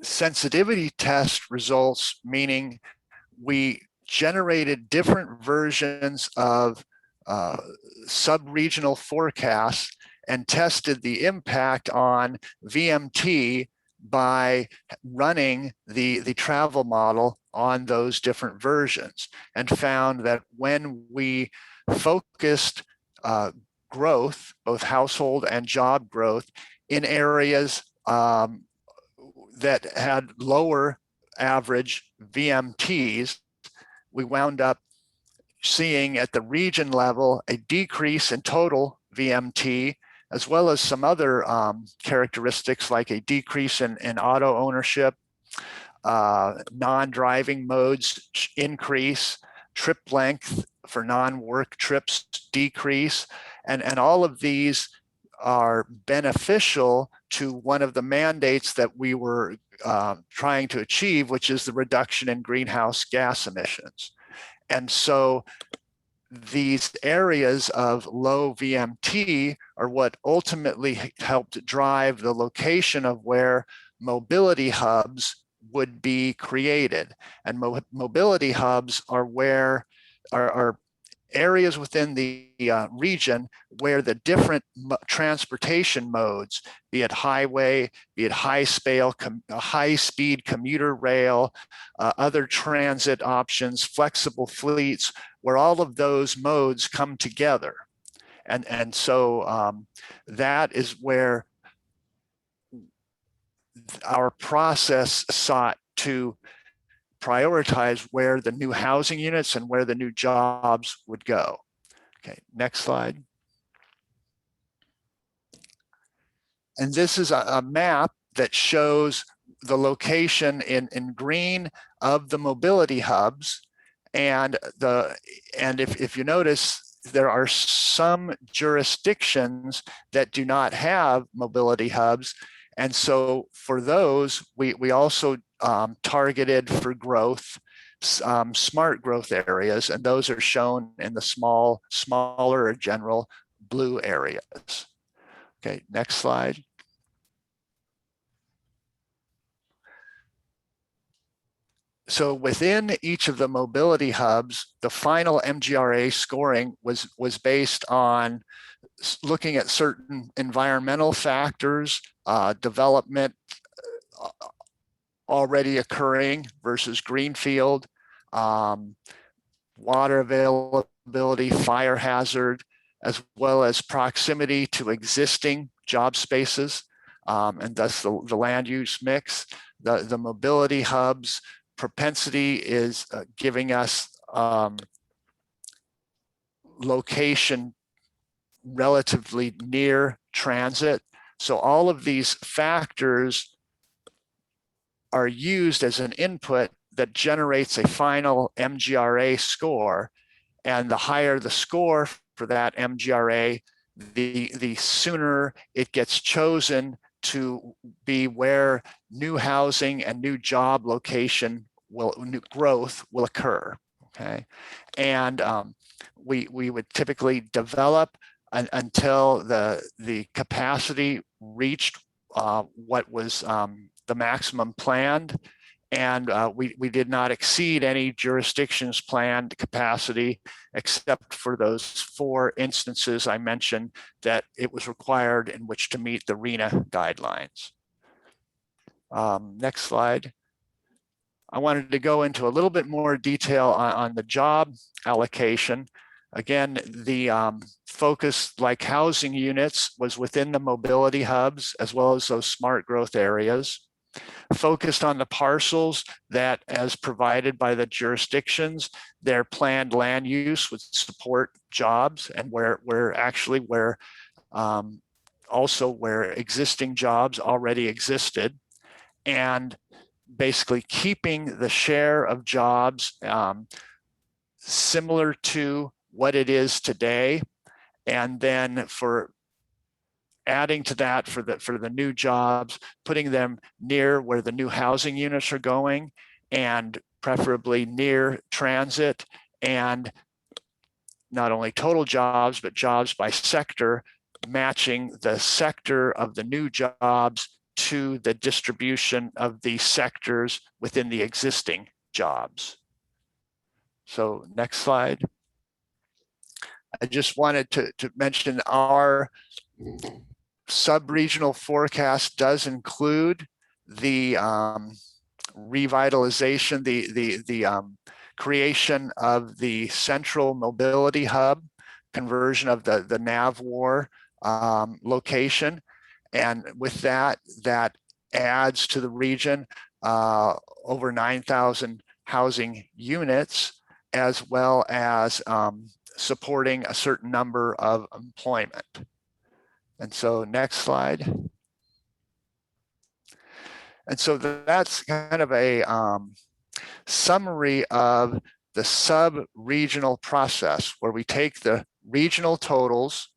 sensitivity test results, meaning we generated different versions of sub-regional forecasts and tested the impact on VMT by running the travel model on those different versions, and found that when we focused growth, both household and job growth, in areas that had lower average VMTs, we wound up seeing at the region level a decrease in total VMT, as well as some other characteristics like a decrease in auto ownership, non-driving modes increase, trip length for non-work trips decrease, and all of these are beneficial to one of the mandates that we were trying to achieve, which is the reduction in greenhouse gas emissions. And so these areas of low VMT are what ultimately helped drive the location of where mobility hubs would be created. And mobility hubs are where are areas within the region where the different transportation modes, be it highway, be it high-speed commuter rail, other transit options, flexible fleets, where all of those modes come together. And so that is where our process sought to prioritize where the new housing units and where the new jobs would go. Okay, next slide. And this is a map that shows the location in green of the mobility hubs. And if you notice, there are some jurisdictions that do not have mobility hubs. And so for those, we also targeted for growth, smart growth areas, and those are shown in the smaller or general blue areas. Okay, next slide. So within each of the mobility hubs, the final MGRA scoring was based on looking at certain environmental factors, development already occurring versus greenfield, water availability, fire hazard, as well as proximity to existing job spaces, and thus the land use mix. The mobility hubs propensity is giving us location relatively near transit. So all of these factors are used as an input that generates a final MGRA score. And the higher the score for that MGRA, the sooner it gets chosen to be where new housing and new job location new growth will occur. Okay, and we would typically develop until the capacity reached what was the maximum planned, and we did not exceed any jurisdiction's planned capacity, except for those 4 instances I mentioned that it was required in which to meet the RENA guidelines. Next slide. I wanted to go into a little bit more detail on the job allocation. Again, the focus, like housing units, was within the mobility hubs as well as those smart growth areas. Focused on the parcels that, as provided by the jurisdictions, their planned land use would support jobs, and where also where existing jobs already existed, and basically keeping the share of jobs similar to what it is today, and then for adding to that for the new jobs, putting them near where the new housing units are going, and preferably near transit, and not only total jobs, but jobs by sector, matching the sector of the new jobs to the distribution of the sectors within the existing jobs. So next slide. I just wanted to mention our sub-regional forecast does include the revitalization, the creation of the central mobility hub, conversion of the NAVWAR location. And with that, that adds to the region over 9,000 housing units, as well as supporting a certain number of employment. And so next slide. And so that's kind of a summary of the sub-regional process, where we take the regional totals,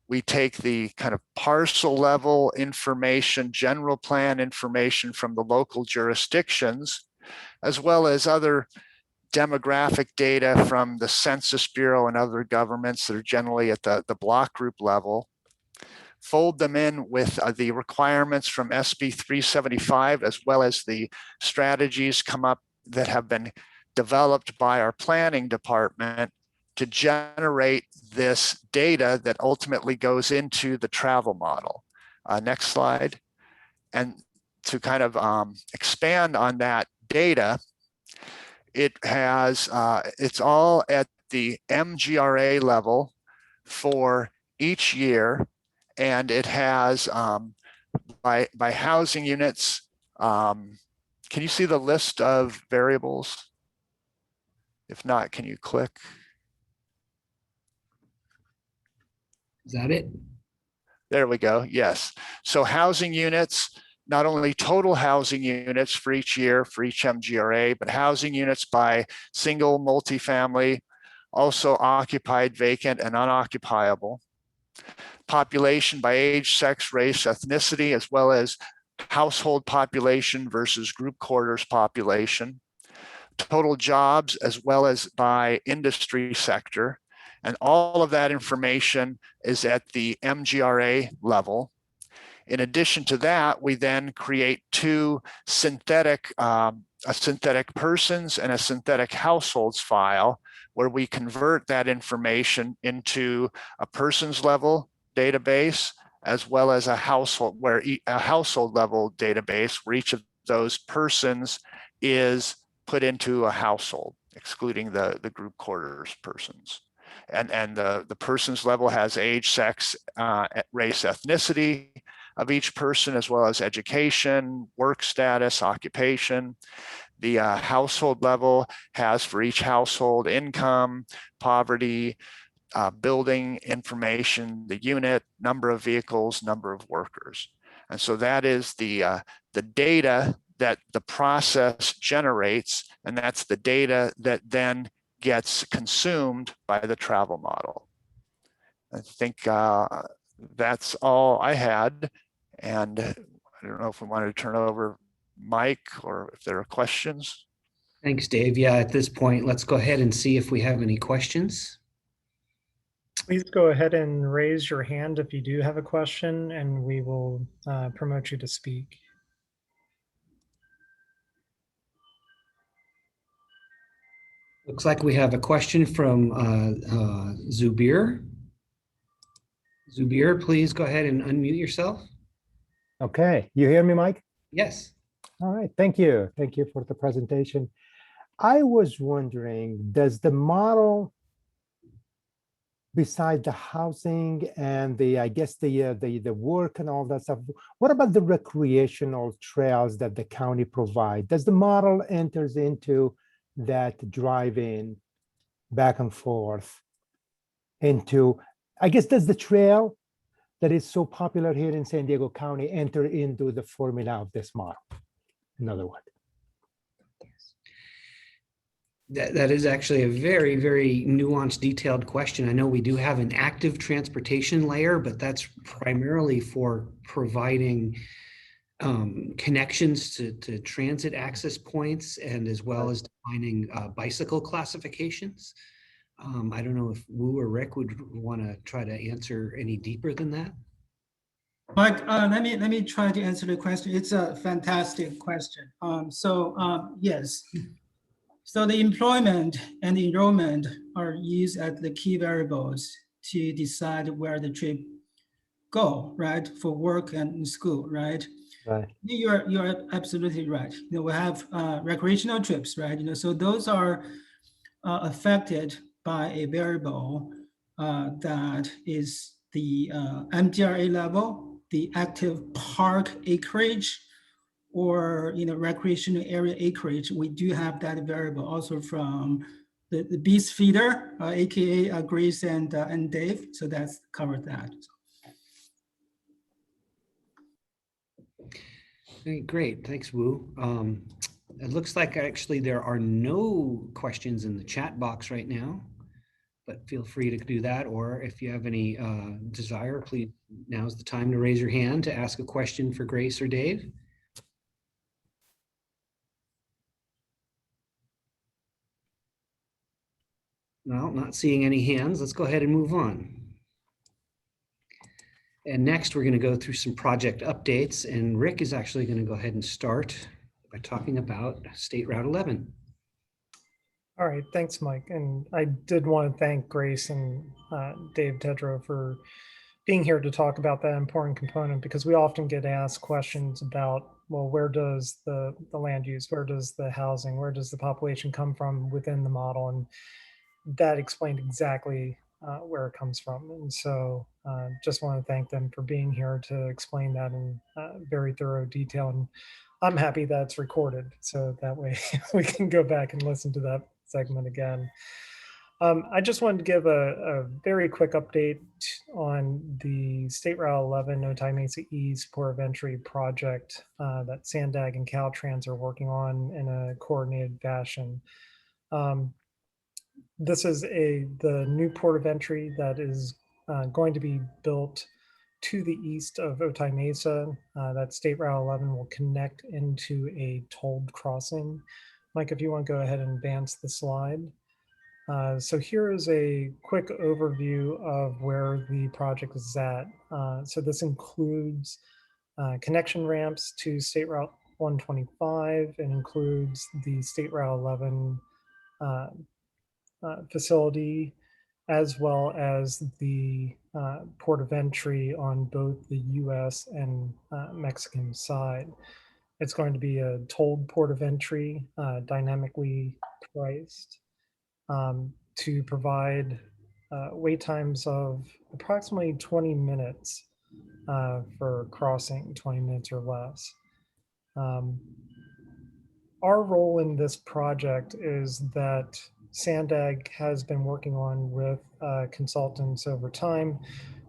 we take the kind of parcel level information, general plan information from the local jurisdictions, as well as other demographic data from the Census Bureau and other governments that are generally at the block group level, fold them in with the requirements from SB 375, as well as the strategies come up that have been developed by our planning department to generate this data that ultimately goes into the travel model. Next slide. And to kind of expand on that data, it has, it's all at the MGRA level for each year, and it has by housing units. Can you see the list of variables? If not, can you click? Is that it? There we go. Yes. So housing units, not only total housing units for each year for each MGRA, but housing units by single, multifamily, also occupied, vacant, and unoccupiable. Population by age, sex, race, ethnicity, as well as household population versus group quarters population. Total jobs, as well as by industry sector. And all of that information is at the MGRA level. In addition to that, we then create two synthetic, a synthetic persons and a synthetic households file, where we convert that information into a persons level database, as well as a household, where a household level database where each of those persons is put into a household, excluding the group quarters persons. And the persons level has age, sex, race, ethnicity of each person, as well as education, work status, occupation. The household level has for each household income, poverty, building information, the unit, number of vehicles, number of workers. And so that is the data that the process generates, and that's the data that then gets consumed by the travel model. I think that's all I had. And I don't know if we wanted to turn over Mike or if there are questions. Thanks, Dave. Yeah, at this point, let's go ahead and see if we have any questions. Please go ahead and raise your hand if you do have a question, and we will promote you to speak. Looks like we have a question from Zubir. Zubir, please go ahead and unmute yourself. Okay, you hear me, Mike? Yes. All right, thank you. Thank you for the presentation. I was wondering, does the model, besides the housing and I guess the work and all that stuff, what about the recreational trails that the county provide? Does the model enters into that driving back and forth into, I guess, does the trail that is so popular here in San Diego County enter into the formula of this model? In other words. That is actually a very, very nuanced, detailed question. I know we do have an active transportation layer, but that's primarily for providing connections to transit access points, and as well as defining bicycle classifications. I don't know if Wu or Rick would want to try to answer any deeper than that. Mike, let me try to answer the question. It's a fantastic question. Yes. So the employment and enrollment are used as the key variables to decide where the trip go, right? For work and school, right? Right. You're absolutely right. We have recreational trips, right? So those are affected by a variable that is the MGRA level, the active park acreage, or recreational area acreage. We do have that variable also from the beast feeder, aka Grace and Dave. So that's covered that. Great, thanks, Wu. It looks like actually there are no questions in the chat box right now, but feel free to do that. Or if you have any desire, please, now's the time to raise your hand to ask a question for Grace or Dave. Well, not seeing any hands. Let's go ahead and move on. And next, we're going to go through some project updates. And Rick is actually going to go ahead and start by talking about State Route 11. All right, thanks, Mike. And I did want to thank Grace and Dave Tedrow for being here to talk about that important component, because we often get asked questions about, well, where does the land use, where does the housing, where does the population come from within the model? And that explained exactly where it comes from. And so just want to thank them for being here to explain that in very thorough detail. And I'm happy that's recorded, so that way we can go back and listen to that segment again. I just wanted to give a very quick update on the State Route 11 Otay Mesa East Port of Entry project that SANDAG and Caltrans are working on in a coordinated fashion. This is the new port of entry that is going to be built to the east of Otay Mesa. That State Route 11 will connect into a tolled crossing. Mike, if you want to go ahead and advance the slide. So here is a quick overview of where the project is at. So this includes connection ramps to State Route 125 and includes the State Route 11 facility, as well as the port of entry on both the US and Mexican side. It's going to be a tolled port of entry, dynamically priced, to provide wait times of approximately 20 minutes for crossing, 20 minutes or less. Our role in this project is that SANDAG has been working on with consultants over time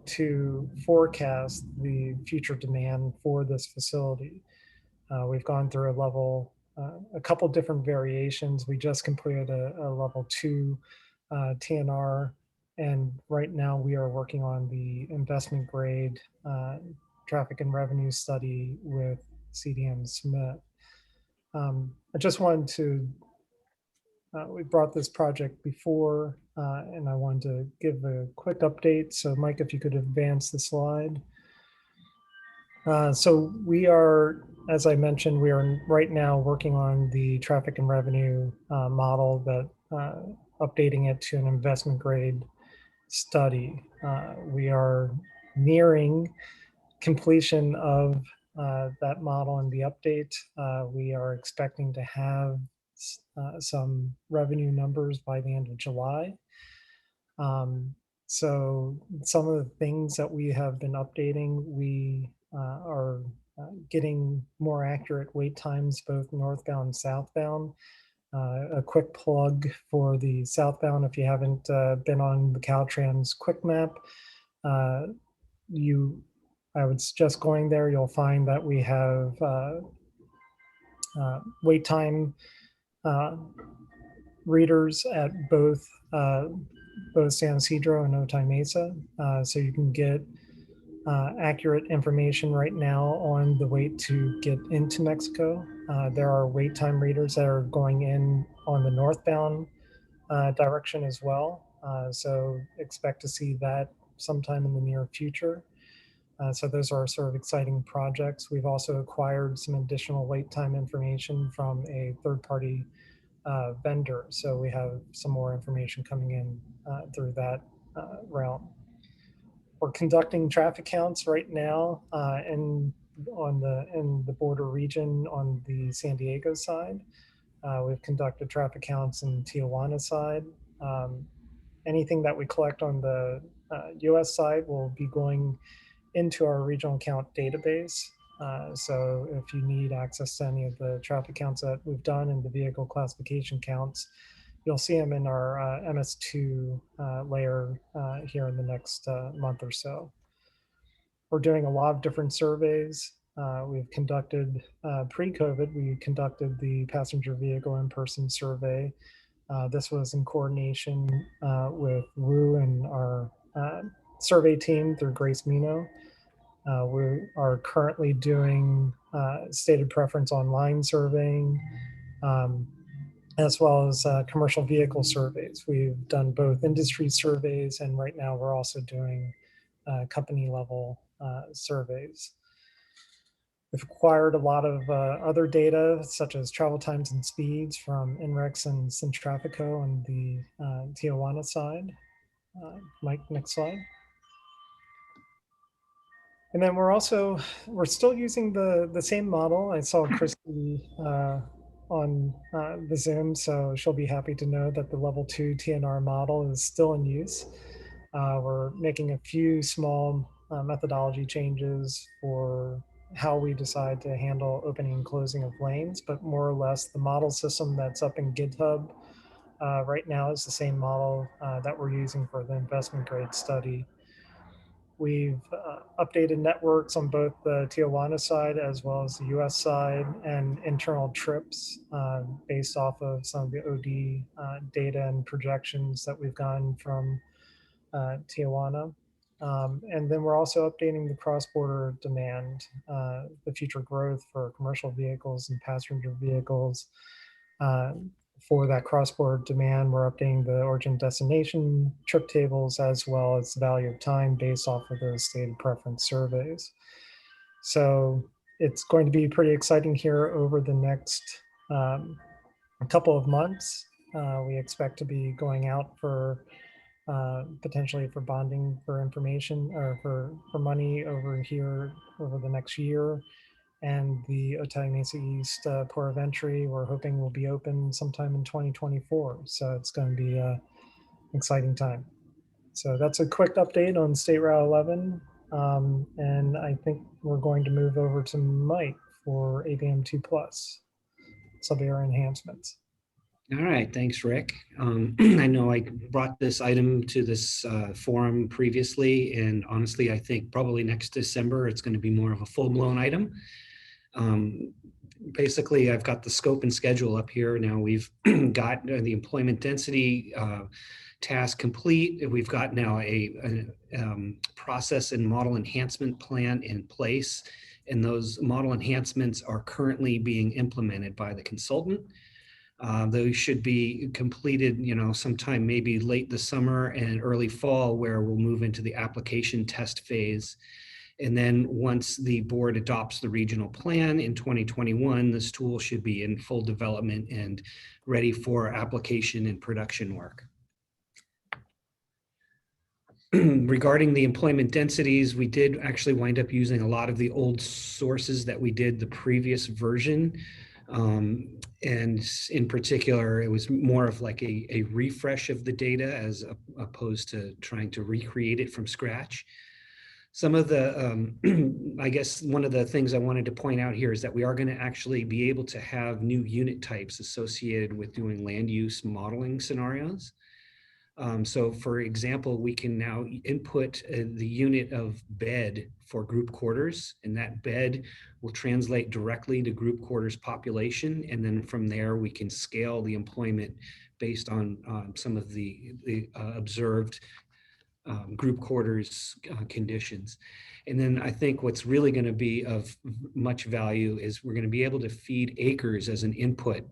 to forecast the future demand for this facility. We've gone through a couple different variations. We just completed a level 2 TNR, and right now we are working on the investment grade traffic and revenue study with CDM Smith. I just wanted to, we brought this project before, and I wanted to give a quick update. So Mike, if you could advance the slide. So we are, as I mentioned, we are right now working on the traffic and revenue model, that updating it to an investment grade study. We are nearing completion of that model and the update. We are expecting to have some revenue numbers by the end of July. So some of the things that we have been updating, we are getting more accurate wait times, both northbound and southbound. A quick plug for the southbound, if you haven't been on the Caltrans quick map, I would suggest going there. You'll find that we have wait time readers at both San Ysidro and Otay Mesa, so you can get accurate information right now on the wait to get into Mexico. There are wait time readers that are going in on the northbound direction as well, so expect to see that sometime in the near future. So those are sort of exciting projects. We've also acquired some additional wait time information from a third-party vendor. So we have some more information coming in through that realm. We're conducting traffic counts right now in the border region on the San Diego side. We've conducted traffic counts in Tijuana side. Anything that we collect on the US side will be going into our regional count database. So if you need access to any of the traffic counts that we've done and the vehicle classification counts, you'll see them in our MS2 layer here in the next month or so. We're doing a lot of different surveys. We've conducted, pre-COVID, we conducted the passenger vehicle in-person survey. This was in coordination with Wu and our survey team through Grace Mino. We are currently doing stated preference online surveying, as well as commercial vehicle surveys. We've done both industry surveys, and right now we're also doing company level surveys. We've acquired a lot of other data, such as travel times and speeds from INREX and Centrafico on the Tijuana side. Mike, next slide. And then we're still using the same model. I saw Christy on the Zoom, so she'll be happy to know that the level 2 TNR model is still in use. We're making a few small methodology changes for how we decide to handle opening and closing of lanes, but more or less the model system that's up in GitHub right now is the same model that we're using for the investment grade study. We've updated networks on both the Tijuana side as well as the US side, and internal trips based off of some of the OD data and projections that we've gotten from Tijuana. And then we're also updating the cross-border demand, the future growth for commercial vehicles and passenger vehicles. For that cross-border demand, we're updating the origin destination trip tables as well as the value of time based off of those stated preference surveys. So it's going to be pretty exciting here over the next couple of months. We expect to be going out for potentially for bonding for information or for money over here over the next year. And the Otay Mesa East port of entry, we're hoping will be open sometime in 2024. So it's going to be an exciting time. So that's a quick update on State Route 11. And I think we're going to move over to Mike for ABM 2+, sub-area enhancements. All right, thanks, Rick. I know I brought this item to this forum previously, and honestly, I think probably next December, it's going to be more of a full-blown item. Basically, I've got the scope and schedule up here. Now we've got the employment density task complete. We've got now a process and model enhancement plan in place, and those model enhancements are currently being implemented by the consultant. Those should be completed, sometime maybe late this summer and early fall, where we'll move into the application test phase. And then once the board adopts the regional plan in 2021, this tool should be in full development and ready for application and production work. Regarding the employment densities, we did actually wind up using a lot of the old sources that we did the previous version. And in particular, it was more of like a refresh of the data as opposed to trying to recreate it from scratch. Some of the, I guess one of the things I wanted to point out here is that we are going to actually be able to have new unit types associated with doing land use modeling scenarios. So for example, we can now input the unit of bed for group quarters, and that bed will translate directly to group quarters population. And then from there, we can scale the employment based on some of the observed group quarters conditions. And then I think what's really going to be of much value is we're going to be able to feed acres as an input.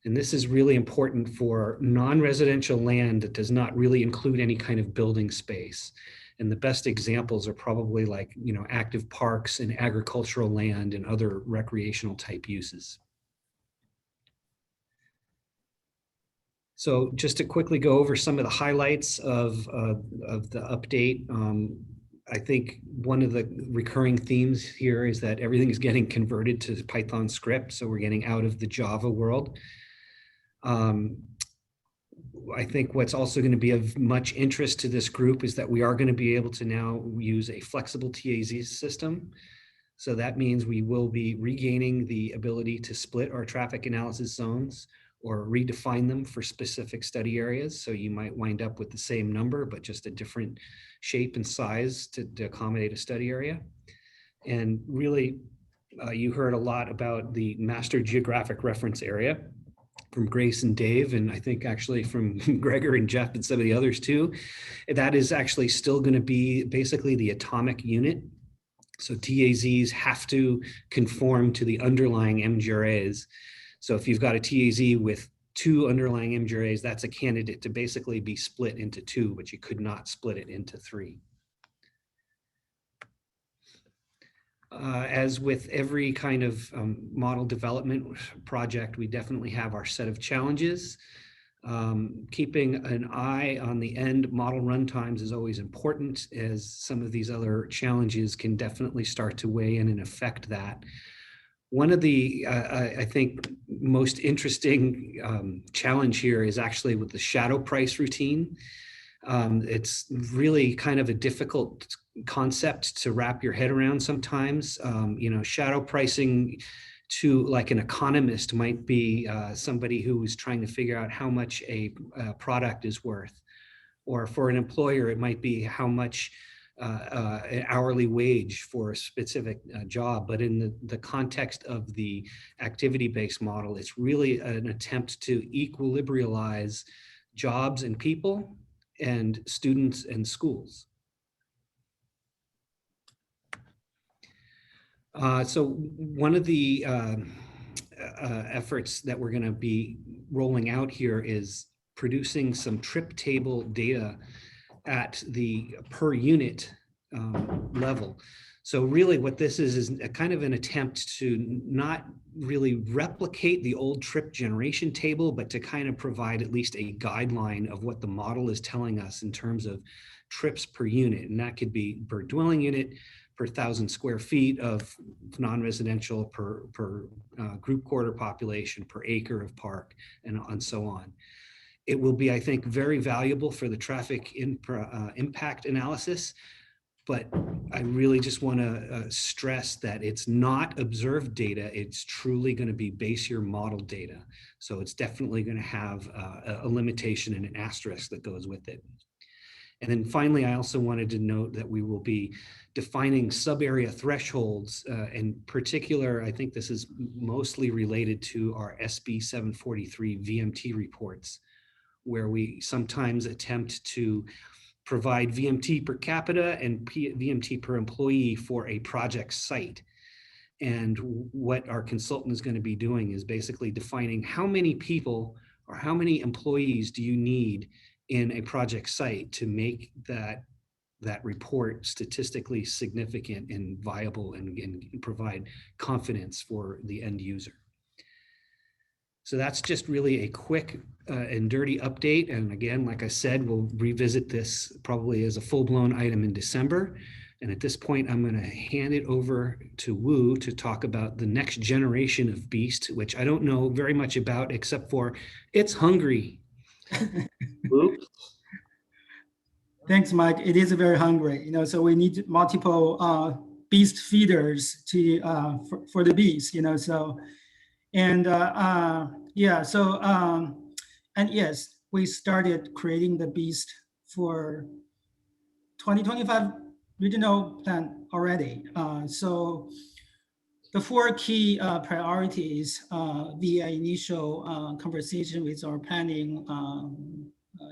And this is really important for non-residential land that does not really include any kind of building space. And the best examples are probably like, active parks and agricultural land and other recreational type uses. So just to quickly go over some of the highlights of the update, I think one of the recurring themes here is that everything is getting converted to Python script. So we're getting out of the Java world. I think what's also going to be of much interest to this group is that we are going to be able to now use a flexible TAZ system. So that means we will be regaining the ability to split our traffic analysis zones or redefine them for specific study areas. So you might wind up with the same number, but just a different shape and size to accommodate a study area. And really, you heard a lot about the master geographic reference area from Grace and Dave, and I think actually from Gregor and Jeff and some of the others too. That is actually still going to be basically the atomic unit. So TAZs have to conform to the underlying MGRAs. So if you've got a TAZ with 2 underlying MGRAs, that's a candidate to basically be split into 2, but you could not split it into 3. As with every kind of model development project, we definitely have our set of challenges. Keeping an eye on the end model runtimes is always important, as some of these other challenges can definitely start to weigh in and affect that. One of the, I think, most interesting challenge here is actually with the shadow price routine. It's really kind of a difficult concept to wrap your head around sometimes. You know, shadow pricing to like an economist might be somebody who is trying to figure out how much a product is worth. Or for an employer, it might be how much an hourly wage for a specific job. But in the context of the activity-based model, it's really an attempt to equilibrialize jobs and people and students and schools. So one of the efforts that we're going to be rolling out here is producing some trip table data at the per unit level. So really what this is a kind of an attempt to not really replicate the old trip generation table, but to kind of provide at least a guideline of what the model is telling us in terms of trips per unit. And that could be per dwelling unit, per 1,000 square feet of non-residential, per group quarter population, per acre of park, and so on. It will be, I think, very valuable for the traffic impact analysis, but I really just want to stress that it's not observed data. It's truly going to be base year model data. So it's definitely going to have a limitation and an asterisk that goes with it. And then finally, I also wanted to note that we will be defining sub-area thresholds. In particular, I think this is mostly related to our SB 743 VMT reports, where we sometimes attempt to provide VMT per capita and VMT per employee for a project site. And what our consultant is going to be doing is basically defining how many people or how many employees do you need in a project site to make that report statistically significant and viable and provide confidence for the end user. So that's just really a quick and dirty update. And again, like I said, we'll revisit this probably as a full-blown item in December. And at this point, I'm going to hand it over to Wu to talk about the next generation of beast, which I don't know very much about, except for it's hungry. Wu? Thanks, Mike. It is very hungry, you know, so we need multiple beast feeders to for the beast, you know, so. And yeah, so, and yes, we started creating the beast for 2025 regional plan already. So the 4 key priorities via initial conversation with our planning,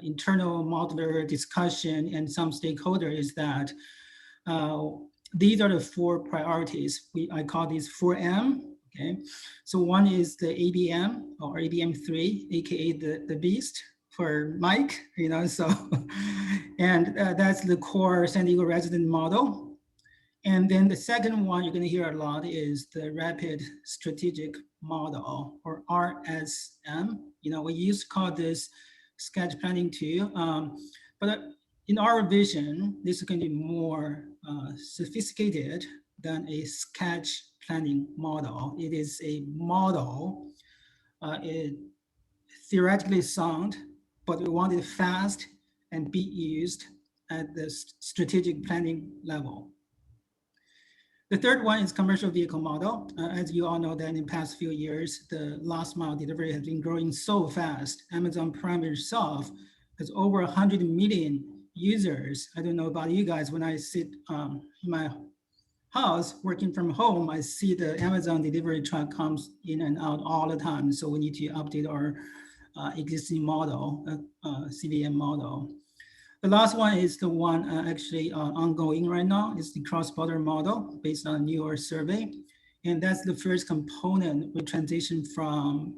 internal modular discussion and some stakeholders is that these are the 4 priorities. I call these 4M. Okay, so one is the ABM or ABM3, aka the beast for Mike, you know, so, and that's the core San Diego resident model. And then the second one you're going to hear a lot is the rapid strategic model or RSM. You know, we used to call this sketch planning too. But in our vision, this is going to be more sophisticated than a sketch planning model. It is a model. It theoretically sound, but we want it fast and be used at the strategic planning level. The third one is commercial vehicle model. As you all know that in the past few years, the last mile delivery has been growing so fast. Amazon Prime itself has over 100 million users. I don't know about you guys, when I sit in my house working from home, I see the Amazon delivery truck comes in and out all the time. So we need to update our existing model, CVM model. The last one is the one actually ongoing right now. It's the cross-border model based on a newer survey. And that's the first component we transition from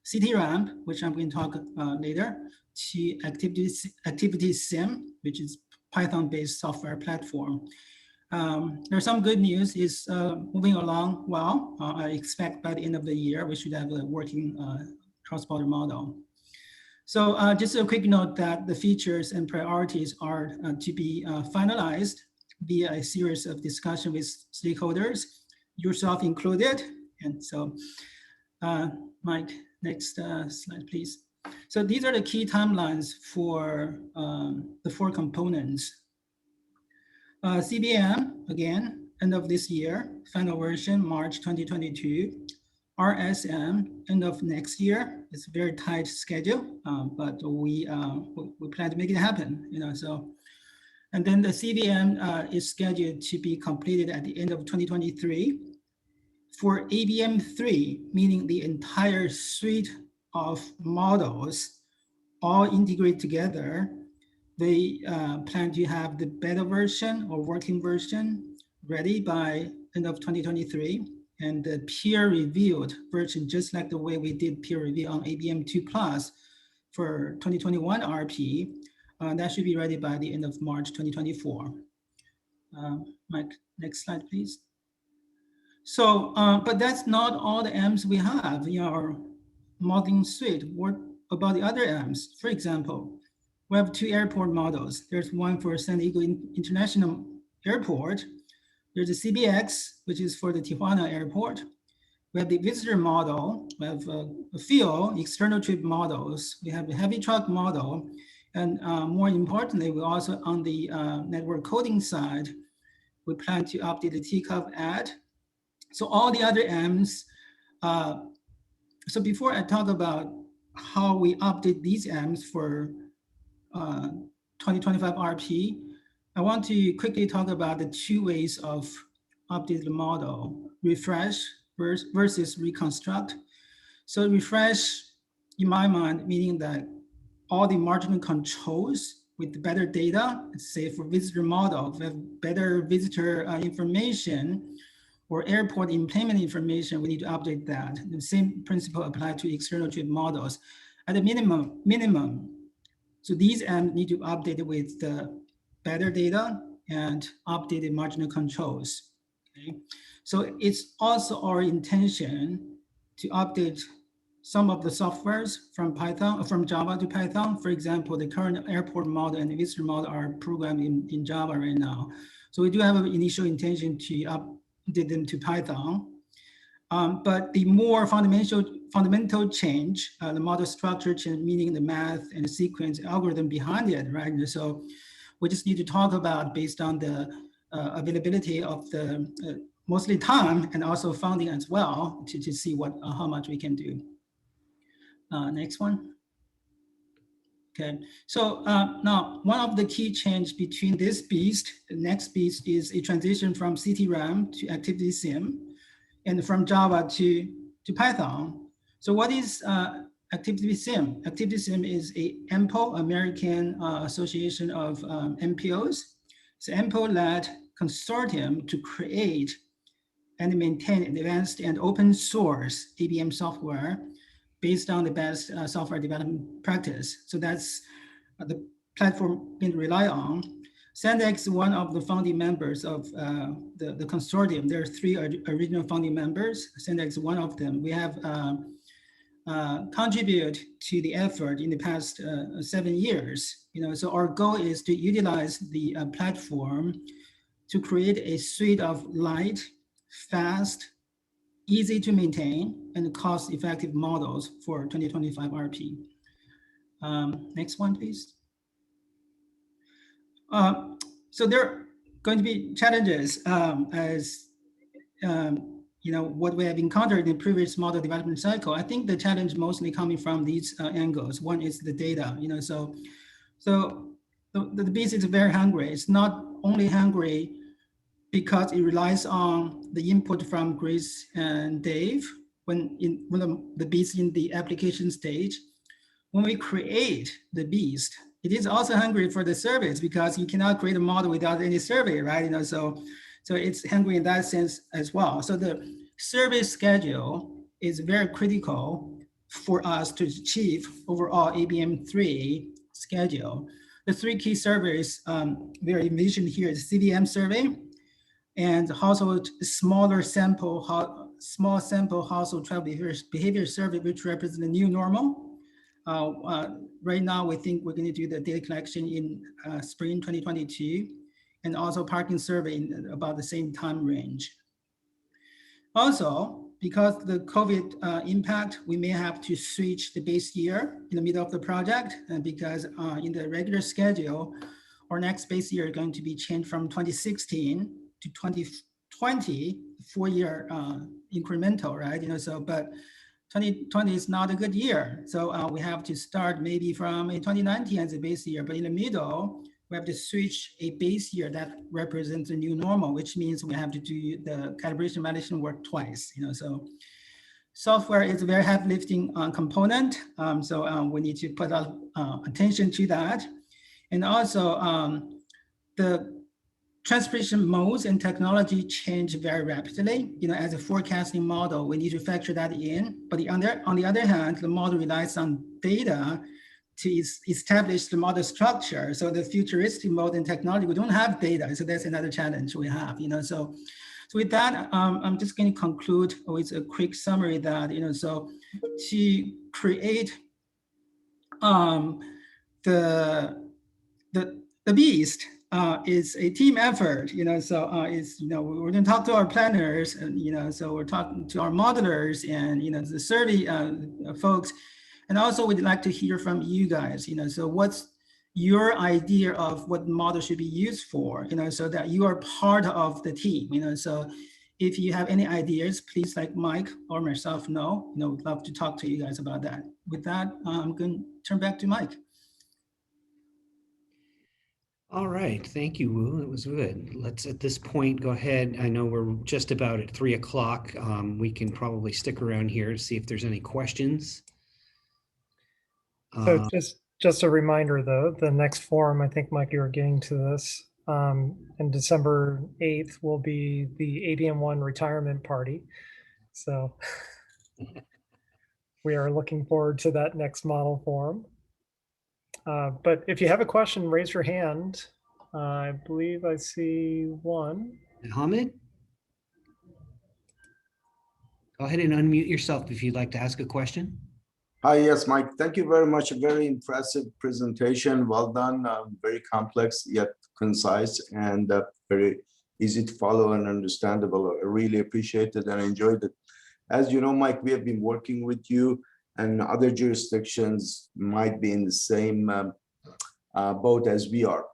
CTRAMP, which I'm going to talk later, to Activity Sim, which is Python-based software platform. There's some good news. It's moving along well. I expect by the end of the year, we should have a working cross-border model. So just a quick note that the features and priorities are to be finalized via a series of discussion with stakeholders, yourself included. And so, Mike, next slide, please. So these are the key timelines for the 4 components. CBM, again, end of this year, final version, March 2022. RSM, end of next year. It's a very tight schedule, but we plan to make it happen, so. And then the CVM is scheduled to be completed at the end of 2023. For ABM3, meaning the entire suite of models all integrate together, they plan to have the beta version or working version ready by end of 2023. And the peer-reviewed version, just like the way we did peer review on ABM2+ for 2021 RP, that should be ready by the end of March 2024. Mike, next slide, please. So, but that's not all the M's we have in our modeling suite. What about the other M's? For example, we have 2 airport models. There's one for San Diego International Airport. There's a CBX, which is for the Tijuana airport. We have the visitor model. We have a few external trip models. We have a heavy truck model. And more importantly, we also on the network coding side, we plan to update the TCOV ad. So all the other M's. So before I talk about how we update these M's for 2025 RP, I want to quickly talk about the 2 ways of updating the model: refresh versus reconstruct. So refresh, in my mind, meaning that all the marginal controls with better data, say for visitor model, we have better visitor information or airport employment information, we need to update that. The same principle applies to external trip models. At a minimum. So these M's need to update it with the better data and updated marginal controls. Okay? So it's also our intention to update some of the softwares from Python, from Java to Python. For example, the current airport model and the visitor model are programmed in Java right now. So we do have an initial intention to update them to Python. But the more fundamental change, the model structure change, meaning the math and the sequence algorithm behind it, right? And so we just need to talk about based on the availability of the mostly time and also funding as well to see how much we can do. Next one. Okay, so now one of the key change between this beast, the next beast, is a transition from CTRAM to Activity Sim and from Java to Python. So what is Activity Sim? Activity Sim is a AMPO, American Association of MPOs. It's an AMPO-led consortium to create and maintain advanced and open source ABM software based on the best software development practice. So that's the platform we can rely on. SANDAG is one of the founding members of the consortium. There are 3 original founding members. SANDAG is one of them. We have contribute to the effort in the past 7 years. So our goal is to utilize the platform to create a suite of light, fast, easy to maintain, and cost-effective models for 2025 RP. Next one, please. So there are going to be challenges as what we have encountered in the previous model development cycle. I think the challenge mostly coming from these angles. One is the data. So the beast is very hungry. It's not only hungry because it relies on the input from Grace and Dave when the beast in the application stage. When we create the beast, it is also hungry for the service because you cannot create a model without any survey, right? So it's hungry in that sense as well. So the service schedule is very critical for us to achieve overall ABM3 schedule. The 3 key surveys we are envisioned here is CDM survey and household small sample household travel behavior survey, which represents the new normal. Right now, we think we're going to do the data collection in spring 2022, and also parking survey in about the same time range. Also, because the COVID impact, we may have to switch the base year in the middle of the project, because in the regular schedule, our next base year is going to be changed from 2016 to 2020, 4-year incremental, right? But 2020 is not a good year. So we have to start maybe from 2019 as a base year, but in the middle, we have to switch a base year that represents a new normal, which means we have to do the calibration validation work twice. So software is a very heavy lifting component. So we need to put attention to that. And also the transportation modes and technology change very rapidly. As a forecasting model, we need to factor that in. But on the other hand, the model relies on data to establish the model structure. So the futuristic mode and technology, we don't have data. So that's another challenge we have. So with that, I'm just going to conclude with a quick summary that, so to create the beast, is a team effort, we're going to talk to our planners, and so we're talking to our modelers and the survey folks, and also we'd like to hear from you guys. So what's your idea of what model should be used for? So that you are part of the team. So if you have any ideas, please let Mike or myself know. We'd love to talk to you guys about that. With that, I'm going to turn back to Mike. All right, thank you, Wu. It was good. Let's at this point go ahead. I know we're just about at 3 o'clock. We can probably stick around here to see if there's any questions. So just a reminder, though, the next forum, I think, Mike, you're getting to this, and December 8th will be the ABM1 retirement party. So we are looking forward to that next model forum. But if you have a question, raise your hand. I believe I see one. Hamid? Go ahead and unmute yourself if you'd like to ask a question. Hi, yes, Mike. Thank you very much. A very impressive presentation. Well done. Very complex yet concise and very easy to follow and understandable. I really appreciate it and enjoyed it. As you know, Mike, we have been working with you, and other jurisdictions might be in the same boat as we are.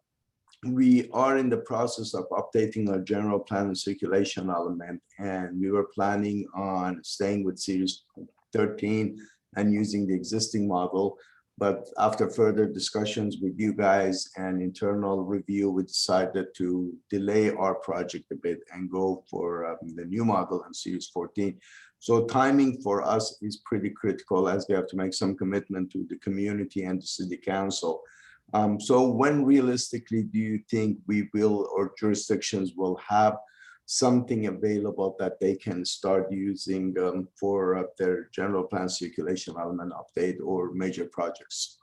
We are in the process of updating our general plan and circulation element, and we were planning on staying with series 13 and using the existing model. But after further discussions with you guys and internal review, we decided to delay our project a bit and go for the new model in series 14. So timing for us is pretty critical, as we have to make some commitment to the community and the city council. So when realistically do you think we will, or jurisdictions will have something available that they can start using for their general plan circulation element update or major projects?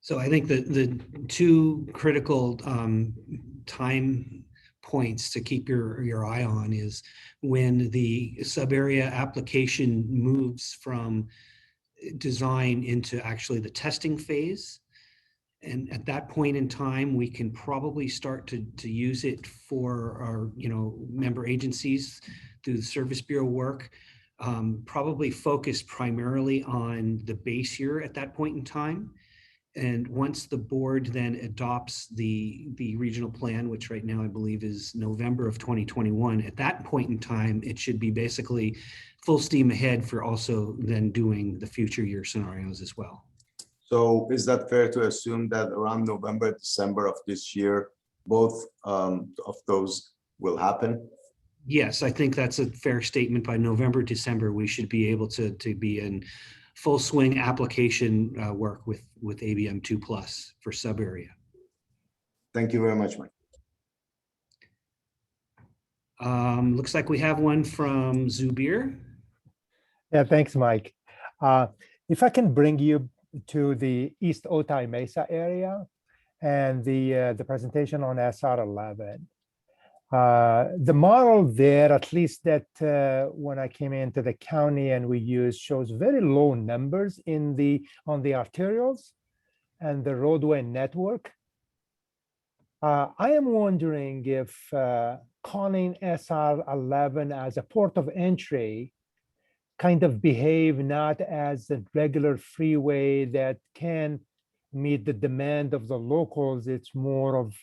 So I think the two critical time points to keep your eye on is when the sub-area application moves from design into actually the testing phase. And at that point in time, we can probably start to use it for our, member agencies through the Service Bureau work, probably focus primarily on the base year at that point in time. And once the board then adopts the regional plan, which right now I believe is November of 2021, at that point in time, it should be basically full steam ahead for also then doing the future year scenarios as well. So is that fair to assume that around November, December of this year, both of those will happen? Yes, I think that's a fair statement. By November, December, we should be able to be in full swing application work with ABM 2+ for sub area. Thank you very much, Mike. Looks like we have one from Zubir. Yeah, thanks, Mike. If I can bring you to the East Otay Mesa area and the presentation on SR11. The model there, at least that when I came into the county and we used, shows very low numbers on the arterials and the roadway network. I am wondering if calling SR11 as a port of entry kind of behave not as a regular freeway that can meet the demand of the locals. It's more of,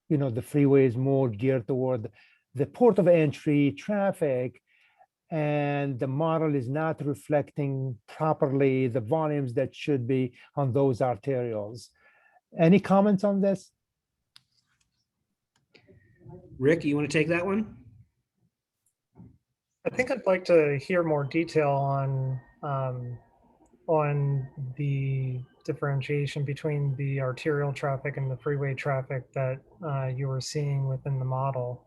the freeway is more geared toward the port of entry traffic, and the model is not reflecting properly the volumes that should be on those arterials. Any comments on this? Rick, you want to take that one? I think I'd like to hear more detail on the differentiation between the arterial traffic and the freeway traffic that you were seeing within the model.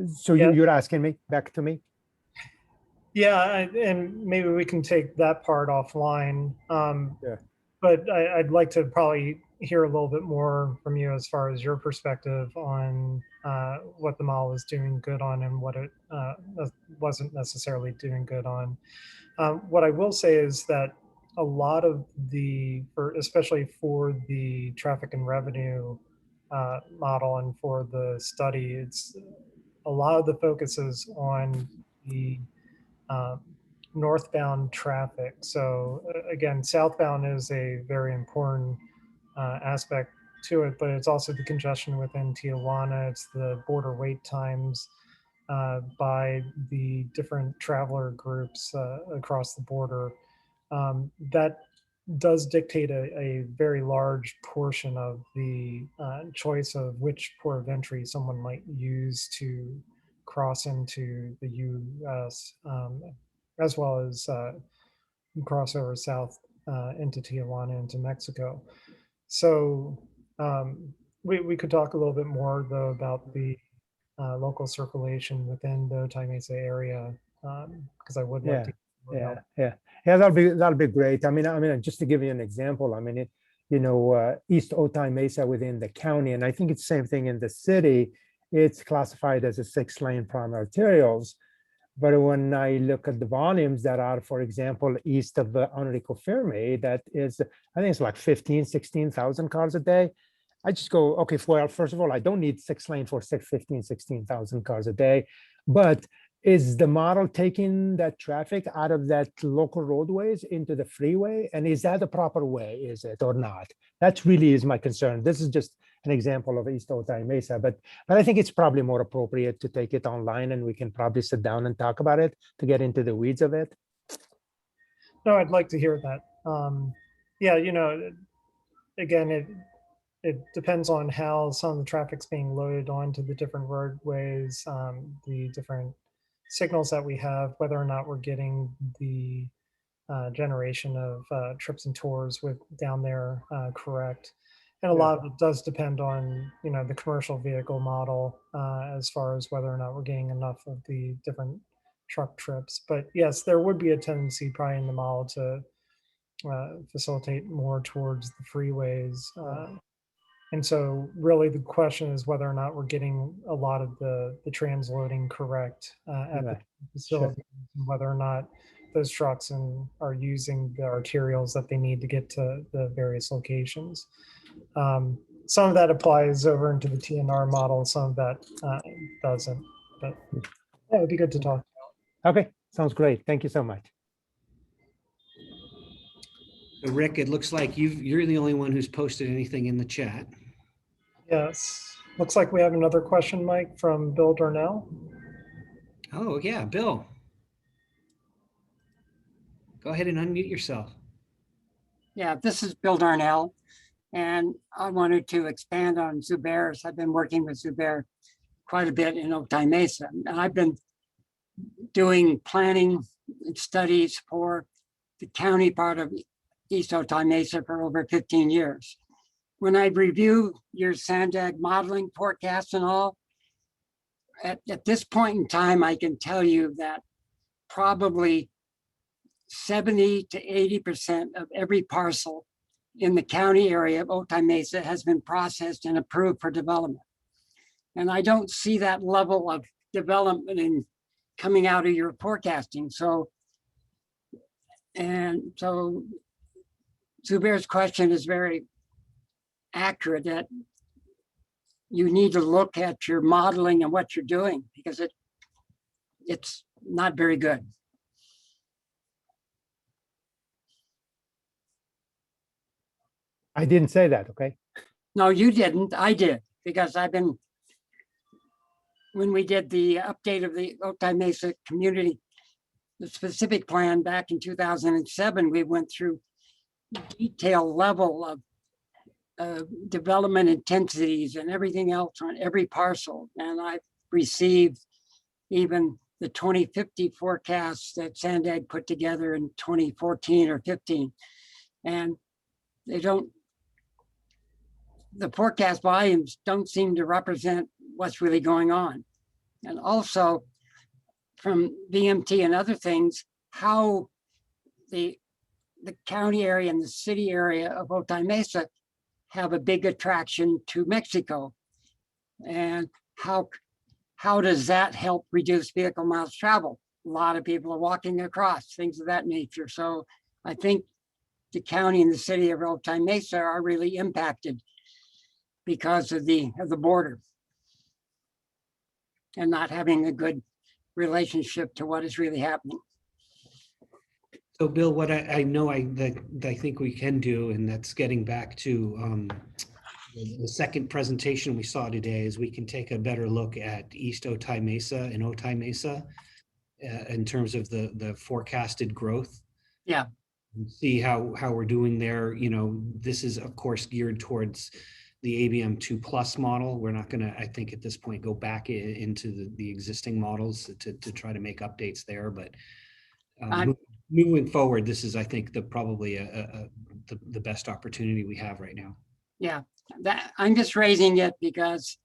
So yeah. you're asking me, back to me? Yeah, and maybe we can take that part offline. Yeah. But I'd like to probably hear a little bit more from you as far as your perspective on what the model is doing good on and what it wasn't necessarily doing good on. What I will say is that a lot of especially for the traffic and revenue model and for the study, it's a lot of the focus is on the northbound traffic. So again, southbound is a very important aspect to it, but it's also the congestion within Tijuana. It's the border wait times by the different traveler groups across the border. That does dictate a very large portion of the choice of which port of entry someone might use to cross into the U.S. As well as cross over south into Tijuana, into Mexico. So we could talk a little bit more though about the local circulation within the Otay Mesa area, because I would like to. Yeah, that'll be great. I mean, just to give you an example, I mean, East Otay Mesa within the county, and I think it's the same thing in the city. It's classified as a 6-lane primary arterials. But when I look at the volumes that are, for example, east of Enrico Fermi, that is, I think it's like 16,000 cars a day. I just go, okay, well, first of all, I don't need 6-lane for 16,000 cars a day. But is the model taking that traffic out of that local roadways into the freeway? And is that the proper way, is it or not? That really is my concern. This is just an example of East Otay Mesa, but I think it's probably more appropriate to take it online and we can probably sit down and talk about it to get into the weeds of it. No, I'd like to hear that. Yeah, again, it depends on how some of the traffic's being loaded onto the different roadways, the different signals that we have, whether or not we're getting the generation of trips and tours down there correct. And a lot of it does depend on, the commercial vehicle model as far as whether or not we're getting enough of the different truck trips. But yes, there would be a tendency probably in the model to facilitate more towards the freeways. And so really the question is whether or not we're getting a lot of the transloading correct at the facility, and whether or not those trucks and are using the arterials that they need to get to the various locations. Some of that applies over into the TNR model, some of that doesn't, but yeah, it'd be good to talk. Okay, sounds great. Thank you so much. So Rick, it looks like you're the only one who's posted anything in the chat. Yes, looks like we have another question, Mike, from Bill Darnell. Oh, yeah, Bill. Go ahead and unmute yourself. Yeah, this is Bill Darnell, and I wanted to expand on Zubair's. I've been working with Zubair quite a bit in Otay Mesa, and I've been doing planning and studies for the county part of East Otay Mesa for over 15 years. When I review your SANDAG modeling forecasts and all, at this point in time, I can tell you that probably 70 to 80% of every parcel in the county area of Otay Mesa has been processed and approved for development. And I don't see that level of development coming out of your forecasting. So Zubair's question is very accurate, that you need to look at your modeling and what you're doing, because it's not very good. I didn't say that, okay? No, you didn't. I did, because when we did the update of the Otay Mesa community, the specific plan back in 2007, we went through detailed level of development intensities and everything else on every parcel. And I received even the 2050 forecasts that SANDAG put together in 2014 or 15. And the forecast volumes don't seem to represent what's really going on. And also from VMT and other things, how the county area and the city area of Otay Mesa have a big attraction to Mexico. And how does that help reduce vehicle miles traveled? A lot of people are walking across, things of that nature. So I think the county and the city of Otay Mesa are really impacted because of the border and not having a good relationship to what is really happening. So Bill, what I think we can do, and that's getting back to the second presentation we saw today, is we can take a better look at East Otay Mesa and Otay Mesa in terms of the forecasted growth. Yeah. And see how we're doing there. You know, this is of course geared towards the ABM 2+ model. We're not going to, I think at this point, go back into the existing models to try to make updates there. But moving forward, this is, I think, probably the best opportunity we have right now. Yeah, I'm just raising it because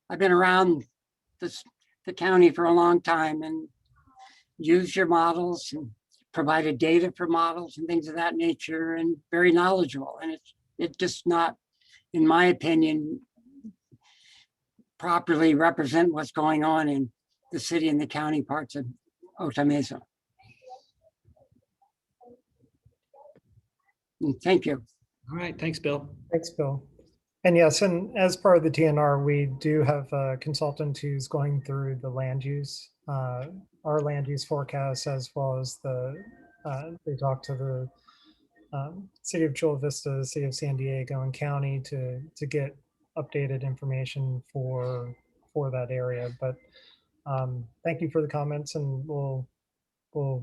I've been around the county for a long time and used your models and provided data for models and things of that nature, and very knowledgeable. And it's just not, in my opinion, properly represent what's going on in the city and the county parts of Otay Mesa. Thank you. All right, thanks, Bill. Thanks, Bill. And yes, and as part of the TNR, we do have a consultant who's going through the land use, our land use forecasts, as well as they talk to the City of Chula Vista, City of San Diego, and county to get updated information for that area. But thank you for the comments, and we'll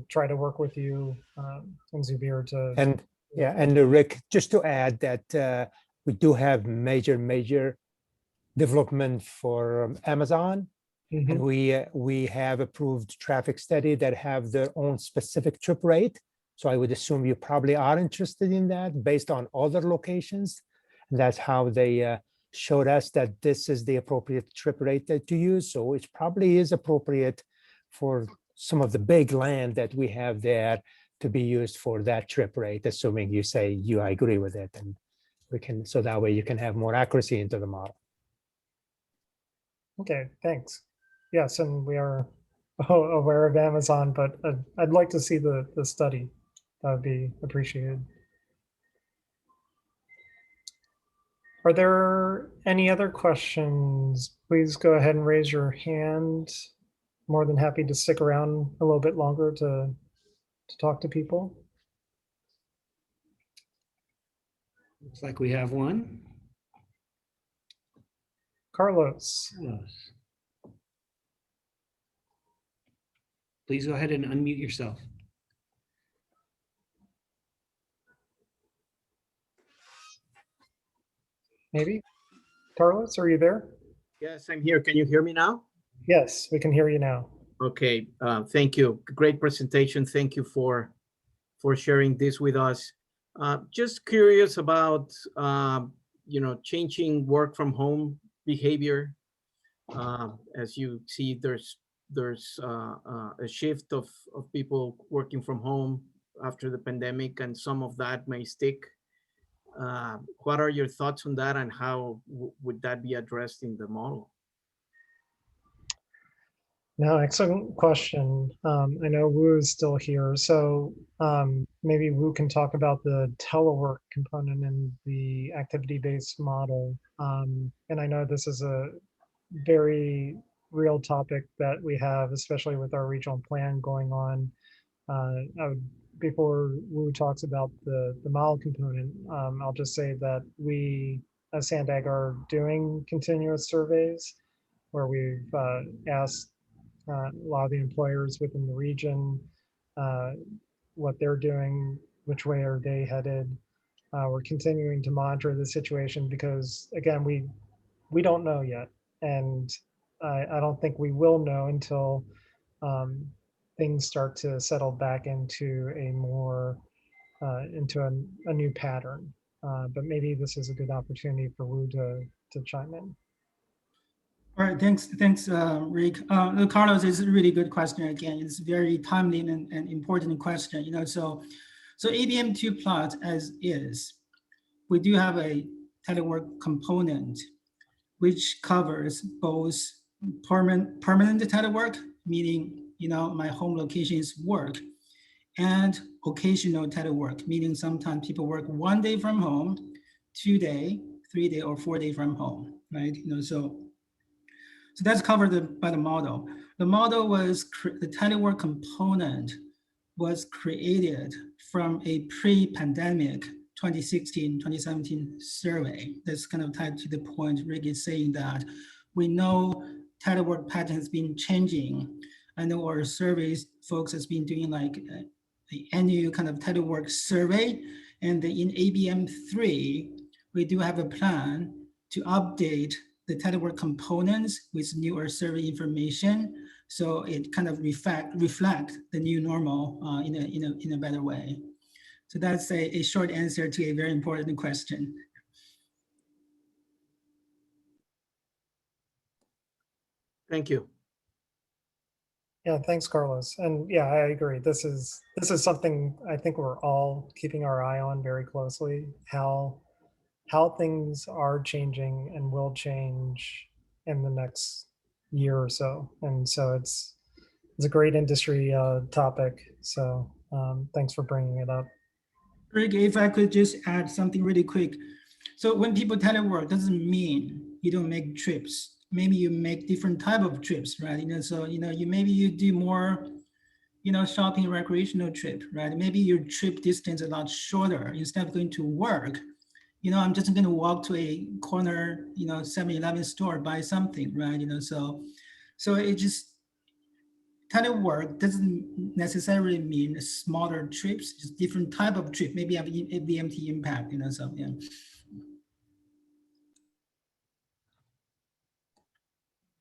try to work with you and Zubair to. And yeah, and Rick, just to add that we do have major development for Amazon. Mm-hmm. And we have approved traffic study that have their own specific trip rate. So I would assume you probably are interested in that based on other locations. And that's how they showed us that this is the appropriate trip rate to use. So it probably is appropriate for some of the big land that we have there to be used for that trip rate, assuming you say you agree with it. And we can, so that way you can have more accuracy into the model. Okay, thanks. Yes, and we are aware of Amazon, but I'd like to see the study. That would be appreciated. Are there any other questions? Please go ahead and raise your hand. More than happy to stick around a little bit longer to talk to people. Looks like we have one. Carlos. Carlos. Please go ahead and unmute yourself. Maybe. Carlos, are you there? Yes, I'm here. Can you hear me now? Yes, we can hear you now. Okay, thank you. Great presentation. Thank you for sharing this with us. Just curious about, changing work from home behavior. As you see, there's a shift of people working from home after the pandemic, and some of that may stick. What are your thoughts on that, and how would that be addressed in the model? No, excellent question. I know Wu is still here, so maybe Wu can talk about the telework component in the activity-based model. And I know this is a very real topic that we have, especially with our regional plan going on. Before Wu talks about the model component, I'll just say that we as SANDAG are doing continuous surveys where we've asked a lot of the employers within the region what they're doing, which way are they headed. We're continuing to monitor the situation because, again, we don't know yet. And I don't think we will know until things start to settle back into a more, into a new pattern. But maybe this is a good opportunity for Wu to chime in. All right, thanks, Rick. Carlos, is a really good question. Again, it's very timely and important question. So ABM2 plot as is, we do have a telework component which covers both permanent telework, meaning my home location is work, and occasional telework, meaning sometimes people work 1 day from home, 2 day, 3 day, or 4 day from home, right? So that's covered by the model. The model was, the telework component was created from a pre-pandemic 2016, 2017 survey. That's kind of tied to the point Rick is saying that we know telework pattern has been changing. I know our surveys folks has been doing like the annual kind of telework survey. And in ABM3, we do have a plan to update the telework components with newer survey information, so it kind of reflect the new normal in a better way. So that's a short answer to a very important question. Thank you. Yeah, thanks, Carlos. And yeah, I agree. This is something I think we're all keeping our eye on very closely. How things are changing and will change in the next year or so. And so it's a great industry topic. So thanks for bringing it up. Rick, if I could just add something really quick. So when people telework, doesn't mean you don't make trips. Maybe you make different type of trips, right? So maybe you do more shopping, recreational trip, right? Maybe your trip distance is a lot shorter. Instead of going to work, I'm just going to walk to a corner, 7-Eleven store, buy something, right? So it just telework doesn't necessarily mean smaller trips, just different type of trip. Maybe have a BMT impact, So yeah.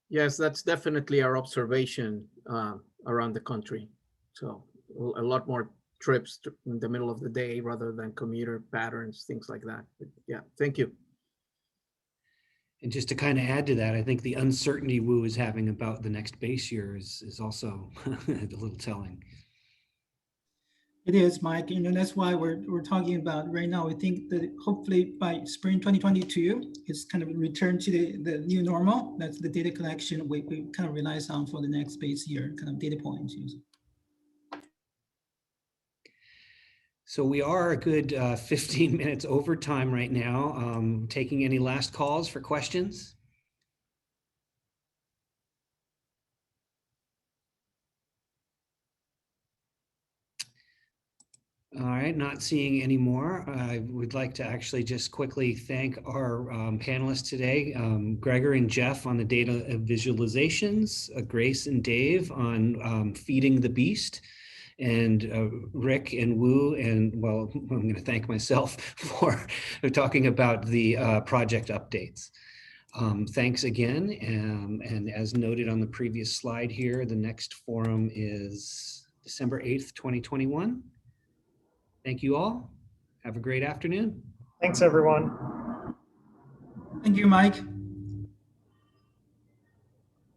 Yes, that's definitely our observation around the country. So a lot more trips in the middle of the day rather than commuter patterns, things like that. But yeah, thank you. And just to kind of add to that, I think the uncertainty Wu is having about the next base year is also a little telling. It is, Mike. That's why we're talking about right now. We think that hopefully by spring 2022, it's kind of return to the new normal. That's the data collection we kind of relies on for the next base year, kind of data points. So we are a good 15 minutes over time right now. Taking any last calls for questions? All right, not seeing any more. I would like to actually just quickly thank our panelists today, Gregor and Jeff on the data visualizations, Grace and Dave on feeding the beast, and Rick and Wu, and well, I'm going to thank myself for talking about the project updates. Thanks again, and as noted on the previous slide here, the next forum is December 8th, 2021. Thank you all. Have a great afternoon. Thanks, everyone. Thank you, Mike.